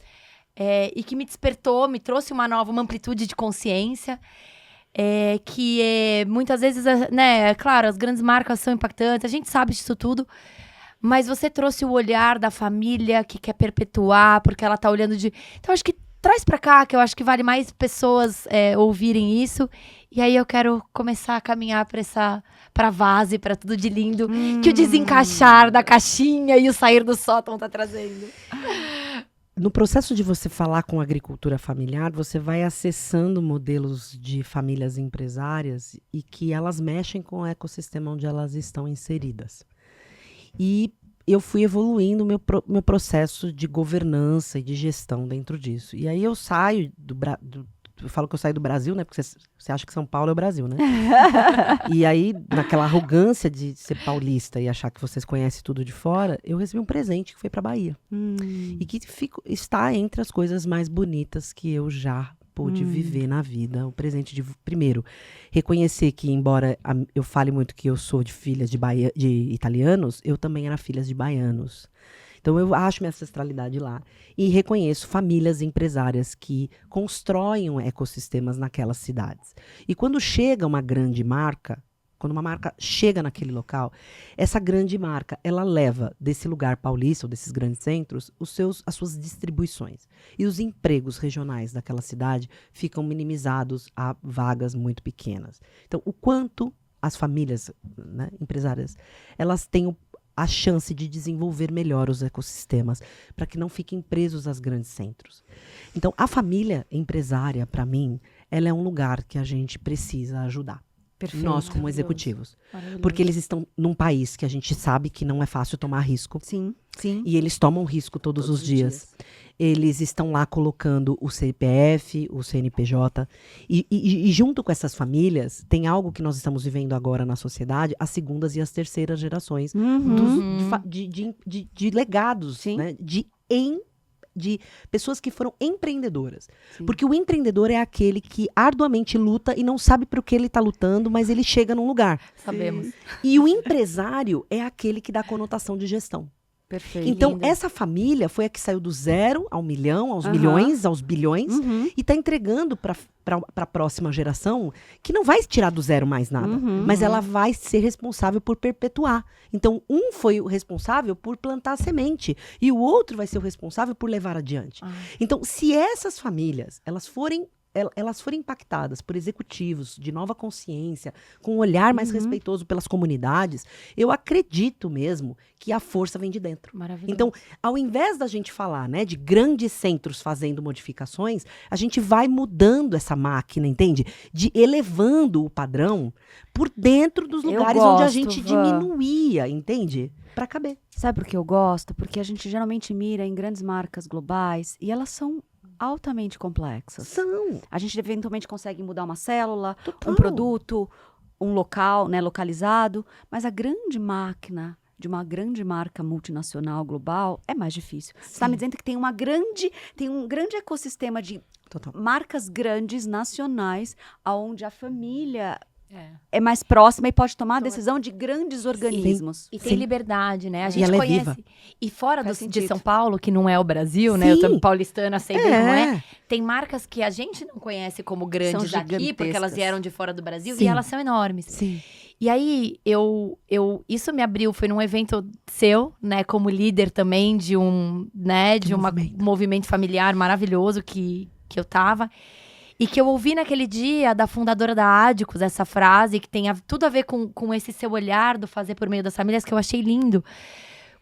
e que me despertou, me trouxe uma amplitude de consciência, que muitas vezes, né, claro, as grandes marcas são impactantes, a gente sabe disso tudo, mas você trouxe o olhar da família que quer perpetuar, porque ela tá olhando de... Então, acho que traz pra cá, que eu acho que vale mais pessoas ouvirem isso. E aí eu quero começar a caminhar pra vase, pra tudo de lindo, que o desencaixar da caixinha e o sair do sótão tá trazendo. No processo de você falar com a agricultura familiar, você vai acessando modelos de famílias empresárias e que elas mexem com o ecossistema onde elas estão inseridas. E eu fui evoluindo o meu processo de governança e de gestão dentro disso. E aí eu saio eu falo que eu saio do Brasil, né? Porque você acha que São Paulo é o Brasil, né? E aí, naquela arrogância de ser paulista e achar que vocês conhecem tudo de fora, eu recebi um presente que foi pra Bahia. E que está entre as coisas mais bonitas que eu já pude viver na vida. O presente de, primeiro, reconhecer que, embora eu fale muito que eu sou de filhas de italianos, eu também era filha de baianos. Então, eu acho minha ancestralidade lá. E reconheço famílias empresárias que constroem ecossistemas naquelas cidades. E quando chega uma grande marca, quando uma marca chega naquele local, essa grande marca, ela leva desse lugar paulista, ou desses grandes centros, as suas distribuições. E os empregos regionais daquela cidade ficam minimizados a vagas muito pequenas. Então, o quanto as famílias, né, empresárias, elas têm a chance de desenvolver melhor os ecossistemas, para que não fiquem presos aos grandes centros. Então, a família empresária, para mim, ela é um lugar que a gente precisa ajudar. Perfeito. Nós, como executivos. Porque eles estão num país que a gente sabe que não é fácil tomar risco. Sim, sim. E eles tomam risco todos os dias. Eles estão lá colocando o CPF, o CNPJ. E junto com essas famílias, tem algo que nós estamos vivendo agora na sociedade, as segundas e as terceiras gerações de legados, né? De pessoas que foram empreendedoras. Sim. Porque o empreendedor é aquele que arduamente luta e não sabe para o que ele está lutando, mas ele chega num lugar. Sabemos. E o empresário é aquele que dá conotação de gestão. Perfeito. Então, linda. essa família foi a que saiu do 0 ao 1 milhão, aos Aham. milhões, aos bilhões, Uhum. e está entregando para a próxima geração, que não vai tirar do 0 mais nada, Uhum. mas ela vai ser responsável por perpetuar. Então, um foi o responsável por plantar a semente, e o outro vai ser o responsável por levar adiante. Ah. Então, se essas famílias, elas forem impactadas por executivos de nova consciência, com um olhar mais respeitoso pelas comunidades, eu acredito mesmo que a força vem de dentro. Maravilhoso. Então, ao invés da gente falar, né, de grandes centros fazendo modificações, a gente vai mudando essa máquina, entende? De elevando o padrão por dentro dos Eu lugares onde a gosto, gente Vã. diminuía, entende? Para caber. Sabe por que eu gosto? Porque a gente geralmente mira em grandes marcas globais e elas são altamente complexas. São. A gente eventualmente consegue mudar uma célula, Total. um produto, um local, né, localizado, mas a grande máquina de uma grande marca multinacional global é mais difícil. Você está me dizendo que tem um grande ecossistema de Total. marcas grandes nacionais, onde a família é mais próxima e pode tomar a decisão de grandes organismos. E tem Sim. liberdade, né? A E gente ela é conhece. viva. E fora Faz de sentido. São Paulo, que não é o Brasil, né? Eu Sim. também paulistana, sei bem como é. É. Tem marcas que a gente não conhece como grandes São aqui, porque elas gigantescas. vieram de fora do Brasil Sim. e elas são enormes. Sim. E aí, isso me abriu, foi num evento seu, né, como líder também de um movimento familiar maravilhoso que eu tava. E que eu ouvi naquele dia da fundadora da Ádicos, essa frase, que tem tudo a ver com esse seu olhar do fazer por meio das famílias, que eu achei lindo.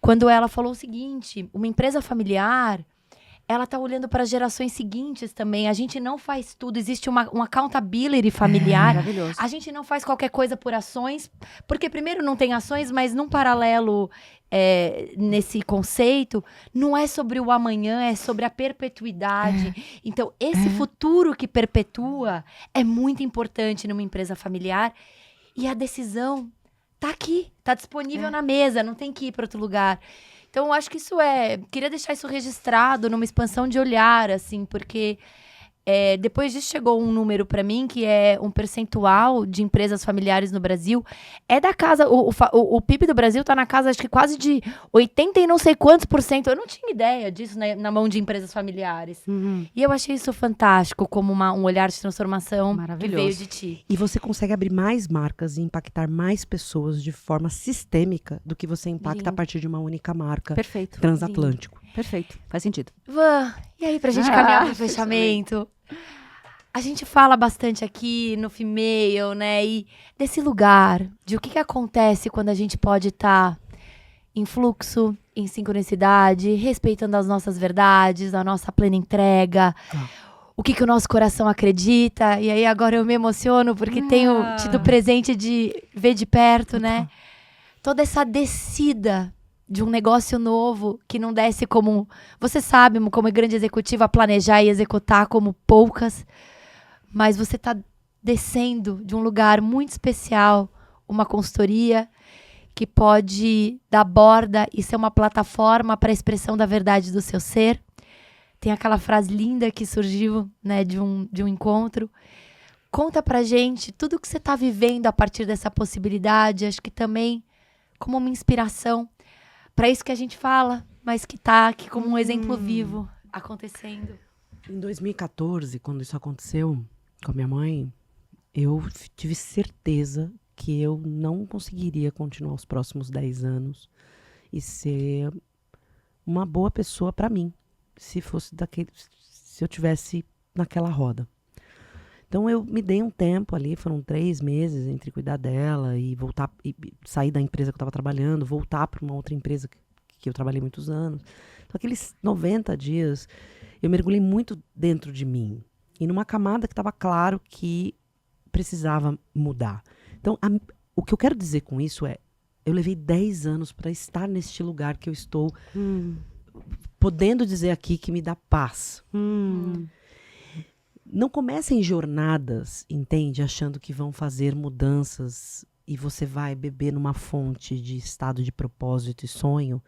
Quando ela falou o seguinte, uma empresa familiar, ela tá olhando para as gerações seguintes também. A gente não faz tudo, existe uma accountability familiar. Maravilhoso. A gente não faz qualquer coisa por ações, porque primeiro não tem ações, mas num paralelo nesse conceito, não é sobre o amanhã, é sobre a perpetuidade. Então, esse futuro que perpetua é muito importante numa empresa familiar. E a decisão tá aqui, tá disponível na mesa, não tem que ir para outro lugar. Então, eu acho que queria deixar isso registrado numa expansão de olhar, assim, porque depois disso chegou um número para mim, que é um percentual de empresas familiares no Brasil. É da casa, o PIB do Brasil tá na casa, acho que quase de 80 e não sei quantos %. Eu não tinha ideia disso na mão de empresas familiares. E eu achei isso fantástico, como um olhar de transformação que Maravilhoso. veio de ti. E você consegue abrir mais marcas e impactar mais pessoas de forma sistêmica do que você impacta Lindo. a partir de uma única marca Perfeito. transatlântico. Perfeito. Faz sentido. Van, e aí pra gente caminhar pro fechamento? A gente fala bastante aqui no Female, né? E desse lugar, de o que acontece quando a gente pode estar em fluxo, em sincronicidade, respeitando as nossas verdades, a nossa plena entrega, o que o nosso coração acredita. E aí agora eu me emociono porque tenho tido presente de ver de perto, né? Toda essa descida de um negócio novo que não desce como... Você sabe, como grande executiva, planejar e executar como poucas, mas você está descendo de um lugar muito especial, uma consultoria que pode dar borda e ser uma plataforma para a expressão da verdade do seu ser. Tem aquela frase linda que surgiu, né, de um encontro. Conta pra gente tudo que você está vivendo a partir dessa possibilidade, acho que também como uma inspiração para isso que a gente fala, mas que tá aqui como um exemplo vivo acontecendo. Em 2014, quando isso aconteceu com a minha mãe, eu tive certeza que eu não conseguiria continuar os próximos 10 anos e ser uma boa pessoa para mim, se eu tivesse naquela roda. Então eu me dei um tempo ali, foram 3 meses entre cuidar dela e voltar, e sair da empresa que eu estava trabalhando, voltar para uma outra empresa que eu trabalhei muitos anos. Então aqueles 90 dias eu mergulhei muito dentro de mim e numa camada que estava claro que precisava mudar. Então o que eu quero dizer com isso é, eu levei 10 anos para estar neste lugar que eu estou, podendo dizer aqui que me dá paz. Não comecem jornadas, entende? Achando que vão fazer mudanças e você vai beber numa fonte de estado de propósito e sonho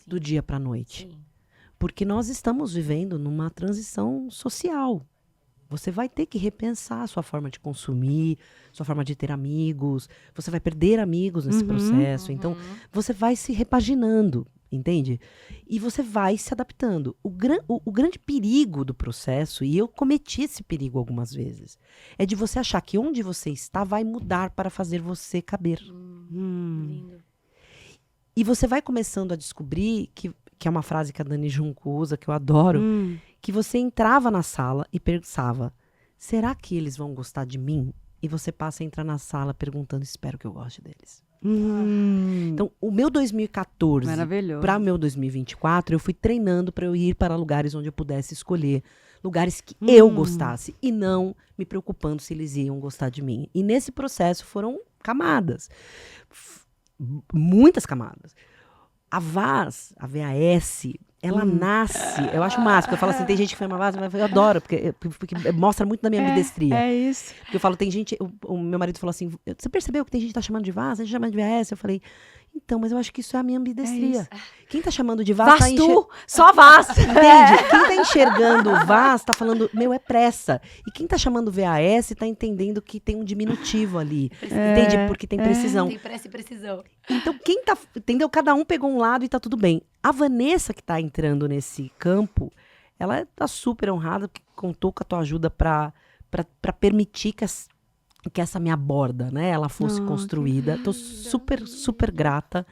do dia para a noite. Sim. Porque nós estamos vivendo numa transição social. Você vai ter que repensar a sua forma de consumir, sua forma de ter amigos. Você vai perder amigos nesse processo. Então, você vai se repaginando. entende? E você vai se adaptando. O grande perigo do processo, e eu cometi esse perigo algumas vezes, é de você achar que onde você está vai mudar para fazer você caber. Lindo. E você vai começando a descobrir, que é uma frase que a Dani Junco usa, que eu adoro, que você entrava na sala e pensava, será que eles vão gostar de mim? E você passa a entrar na sala perguntando, espero que eu goste deles. Então, o meu 2014 Maravilhoso. para o meu 2024, eu fui treinando para eu ir para lugares onde eu pudesse escolher lugares que eu gostasse e não me preocupando se eles iam gostar de mim. E nesse processo foram camadas, muitas camadas. A VAS, ela nasce, eu acho massa, porque eu falo assim, tem gente que chama VAS, mas eu adoro, porque mostra muito da minha ambidestria. É isso. Porque eu falo, tem gente, o meu marido falou assim, você percebeu que tem gente que tá chamando de VAS, a gente chama de VAS? Eu falei, então, mas eu acho que isso é a minha ambidestria. Quem tá chamando de VAS tá Vas tu, só vas. Entende? Quem tá enxergando o VAS tá falando, meu, é pressa. E quem tá chamando VAS tá entendendo que tem um diminutivo ali. Entende? Porque tem precisão. Tem pressa e precisão. Então, quem tá, entendeu? Cada um pegou um lado e tá tudo bem. A Vanessa que tá entrando nesse campo, ela tá super honrada, porque contou com a tua ajuda pra permitir que essa minha borda, né, ela fosse construída. Tô super, super grata.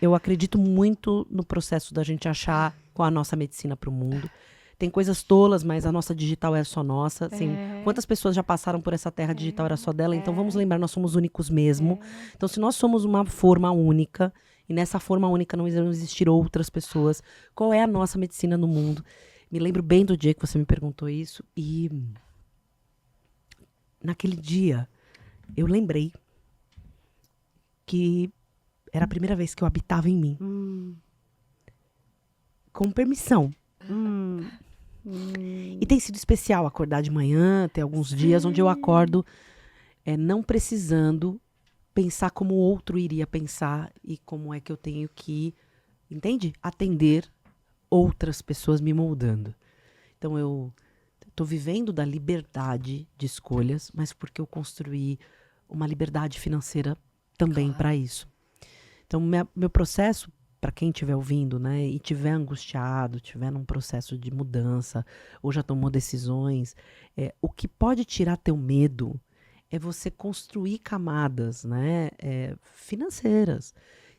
Eu acredito muito no processo da gente achar com a nossa medicina pro mundo. Tem coisas tolas, mas a nossa digital é só nossa. Assim, quantas pessoas já passaram por essa terra digital era só dela? Então vamos lembrar, nós somos únicos mesmo. Então se nós somos uma forma única, e nessa forma única não existir outras pessoas, qual é a nossa medicina no mundo? Me lembro bem do dia que você me perguntou isso e naquele dia eu lembrei que era a primeira vez que eu habitava em mim. Com permissão. E tem sido especial acordar de manhã, ter alguns dias onde eu acordo não precisando pensar como o outro iria pensar e como é que eu tenho que, entende? Atender outras pessoas me moldando. Então eu tô vivendo da liberdade de escolhas, mas porque eu construí uma liberdade financeira também para isso. Então meu processo, para quem estiver ouvindo, né, e estiver angustiado, estiver num processo de mudança, ou já tomou decisões, o que pode tirar teu medo é você construir camadas, né, financeiras,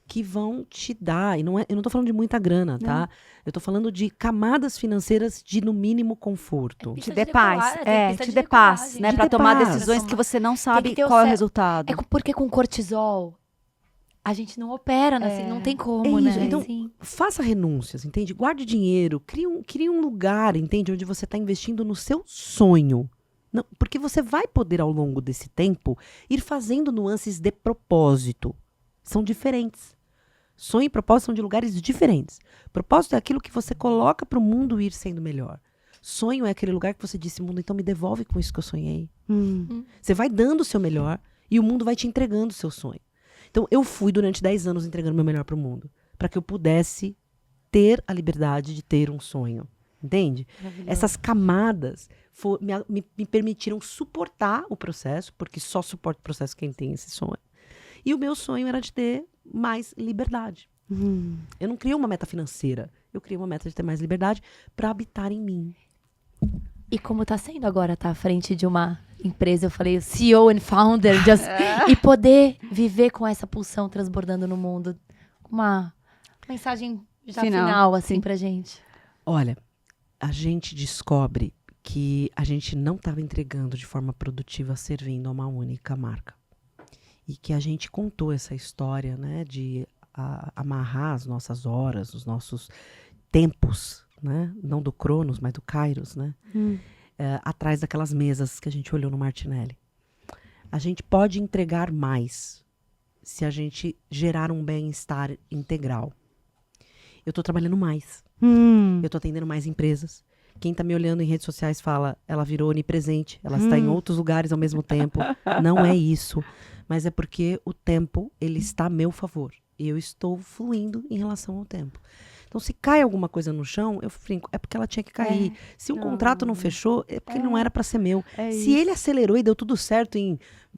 que vão te dar, e eu não tô falando de muita grana, tá? Eu tô falando de camadas financeiras de, no mínimo, conforto. Te dê paz. Te dê paz, né? Pra tomar decisões que você não sabe qual é o resultado. Porque com cortisol a gente não opera, assim, não tem como, isso. né? Então, faça renúncias, entende? Guarde dinheiro, crie um lugar, entende? Onde você está investindo no seu sonho. Não, porque você vai poder, ao longo desse tempo, ir fazendo nuances de propósito. São diferentes. Sonho e propósito são de lugares diferentes. Propósito é aquilo que você coloca para o mundo ir sendo melhor. Sonho é aquele lugar que você disse, mundo, então me devolve com isso que eu sonhei. Você vai dando o seu melhor e o mundo vai te entregando o seu sonho. Então, eu fui durante 10 anos entregando o meu melhor para o mundo. Para que eu pudesse ter a liberdade de ter um sonho. Entende? Essas camadas me permitiram suportar o processo, porque só suporta o processo quem tem esse sonho. E o meu sonho era de ter mais liberdade. Eu não criei uma meta financeira. Eu criei uma meta de ter mais liberdade para habitar em mim. E como tá sendo agora, tá à frente de uma empresa, eu falei, CEO and founder, e poder viver com essa pulsão transbordando no mundo. Uma mensagem já final assim, pra gente. Olha, a gente descobre que a gente não estava entregando de forma produtiva, servindo a uma única marca. E que a gente contou essa história, né, de amarrar as nossas horas, os nossos tempos, né, não do Cronos, mas do Kairos, né, atrás daquelas mesas que a gente olhou no Martinelli. A gente pode entregar mais se a gente gerar um bem-estar integral. Eu estou trabalhando mais. Eu estou atendendo mais empresas. Quem está me olhando em redes sociais fala, ela virou onipresente, ela está em outros lugares ao mesmo tempo. Não é isso. Mas é porque o tempo, ele está a meu favor. E eu estou fluindo em relação ao tempo. Então, se cai alguma coisa no chão, eu brinco, é porque ela tinha que cair. Se um contrato não fechou, é porque não era para ser meu. Se ele acelerou e deu tudo certo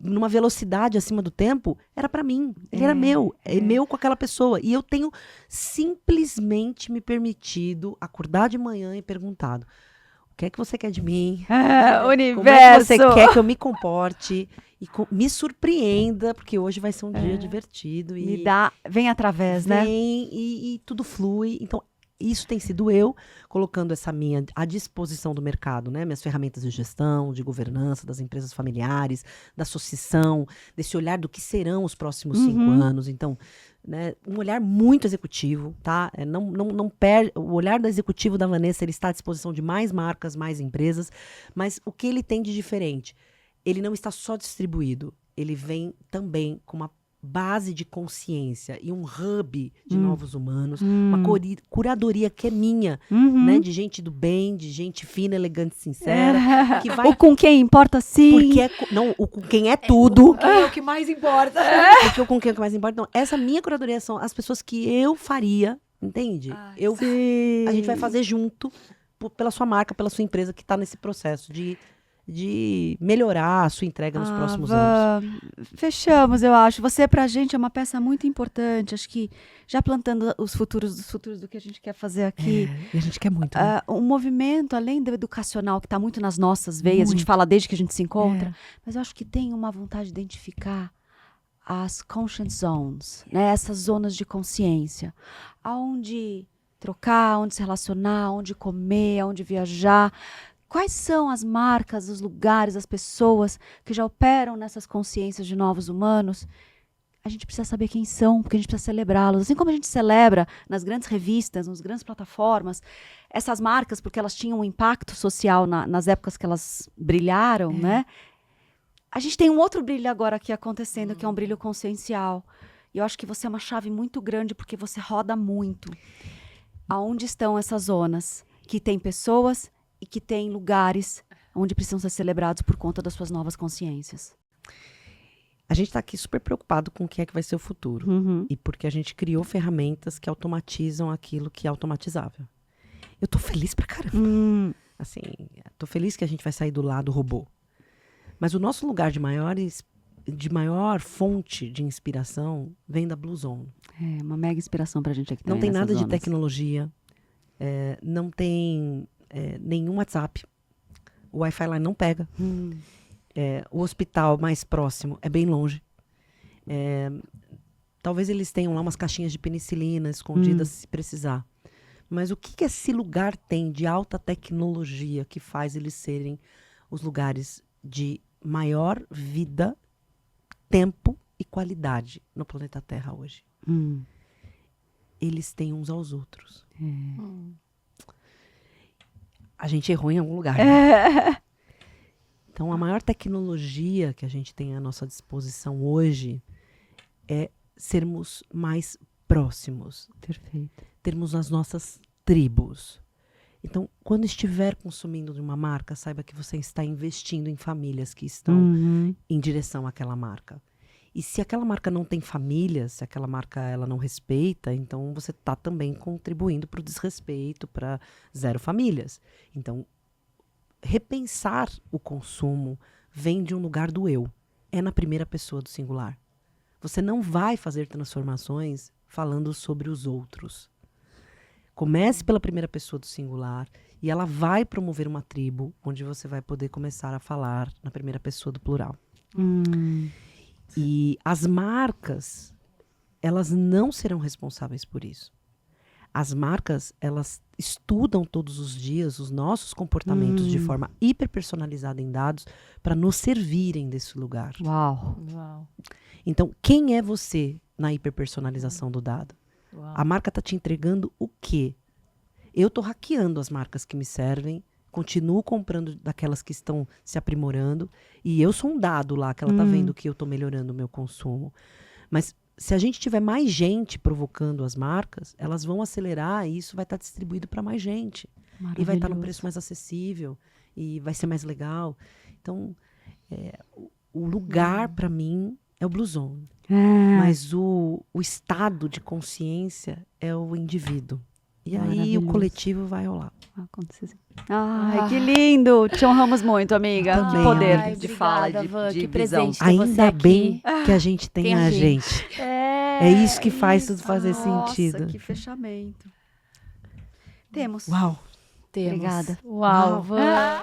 numa velocidade acima do tempo, era para mim. Ele era meu. É meu com aquela pessoa. E eu tenho simplesmente me permitido acordar de manhã e perguntado: o que é que você quer de mim? Universo! Como é que você quer que eu me comporte? E me surpreenda, porque hoje vai ser um dia divertido. Vem através, né? Vem e tudo flui. Então, isso tem sido eu colocando essa minha à disposição do mercado, né? Minhas ferramentas de gestão, de governança, das empresas familiares, da associação, desse olhar do que serão os próximos 5 anos. Então, né, um olhar muito executivo, tá? Não perde. O olhar do executivo da Vanessa, ele está à disposição de mais marcas, mais empresas, mas o que ele tem de diferente? Ele não está só distribuído, ele vem também com uma base de consciência e um hub de novos humanos, uma curadoria que é minha, né, de gente do bem, de gente fina, elegante, sincera, que vai... O com quem importa sim. Porque o com quem é tudo. É o que mais importa. Porque o com quem é o que mais importa. Então, essa minha curadoria são as pessoas que eu faria, entende? A gente vai fazer junto, pela sua marca, pela sua empresa, que está nesse processo de melhorar a sua entrega nos próximos anos. Fechamos, eu acho. Você, pra gente, é uma peça muito importante. Acho que já plantando os futuros dos futuros do que a gente quer fazer aqui. E a gente quer muito. Né? Um movimento, além do educacional, que está muito nas nossas veias, a gente fala desde que a gente se encontra, mas eu acho que tem uma vontade de identificar as conscience zones, né? Essas zonas de consciência, aonde trocar, onde se relacionar, onde comer, onde viajar. Quais são as marcas, os lugares, as pessoas que já operam nessas consciências de novos humanos? A gente precisa saber quem são, porque a gente precisa celebrá-los. Assim como a gente celebra nas grandes revistas, nas grandes plataformas, essas marcas, porque elas tinham um impacto social nas épocas que elas brilharam, né? A gente tem um outro brilho agora aqui acontecendo, que é um brilho consciencial. E eu acho que você é uma chave muito grande, porque você roda muito. Aonde estão essas zonas? Que tem pessoas e que tem lugares onde precisam ser celebrados por conta das suas novas consciências. A gente está aqui super preocupado com o que é que vai ser o futuro. E porque a gente criou ferramentas que automatizam aquilo que é automatizável. Eu tô feliz pra caramba. Assim, tô feliz que a gente vai sair do lado robô. Mas o nosso lugar de maior fonte de inspiração vem da Blue Zone. É uma mega inspiração pra gente aqui também. Não tem nada zonas. de tecnologia. Não tem nenhum WhatsApp. O Wi-Fi lá não pega. O hospital mais próximo é bem longe. Talvez eles tenham lá umas caixinhas de penicilina escondidas se precisar. Mas o que esse lugar tem de alta tecnologia que faz eles serem os lugares de maior vida, tempo e qualidade no planeta Terra hoje? Eles têm uns aos outros. A gente errou em algum lugar. Né? Então, a maior tecnologia que a gente tem à nossa disposição hoje é sermos mais próximos. Perfeito. Termos as nossas tribos. Então, quando estiver consumindo de uma marca, saiba que você está investindo em famílias que estão em direção àquela marca. E se aquela marca não tem família, se aquela marca ela não respeita, então você está também contribuindo para o desrespeito, para zero famílias. Então, repensar o consumo vem de um lugar do eu. É na primeira pessoa do singular. Você não vai fazer transformações falando sobre os outros. Comece pela primeira pessoa do singular e ela vai promover uma tribo onde você vai poder começar a falar na primeira pessoa do plural. E as marcas, elas não serão responsáveis por isso. As marcas, elas estudam todos os dias os nossos comportamentos de forma hiperpersonalizada em dados para nos servirem desse lugar. Uau. Então, quem é você na hiperpersonalização do dado? A marca está te entregando o quê? Eu estou hackeando as marcas que me servem, continuo comprando daquelas que estão se aprimorando, e eu sou um dado lá que ela está vendo que eu estou melhorando o meu consumo. Mas se a gente tiver mais gente provocando as marcas, elas vão acelerar e isso vai estar distribuído para mais gente. E vai estar no preço mais acessível, e vai ser mais legal. Então, o lugar, para mim, é o Blue Zone. Mas o estado de consciência é o indivíduo. E aí o Maravilhoso. coletivo vai rolar. Acontecer assim. Ai, que lindo! Te honramos muito, amiga. Também, Que poder amiga. de fala, Obrigada, Van, de que visão. presente. Ter você Ainda aqui. bem que a gente tem, Tem a a gente. gente. É isso que faz tudo fazer sentido. Nossa, que fechamento. Temos. Uau. Temos. Obrigada. Uau, Uau. Van.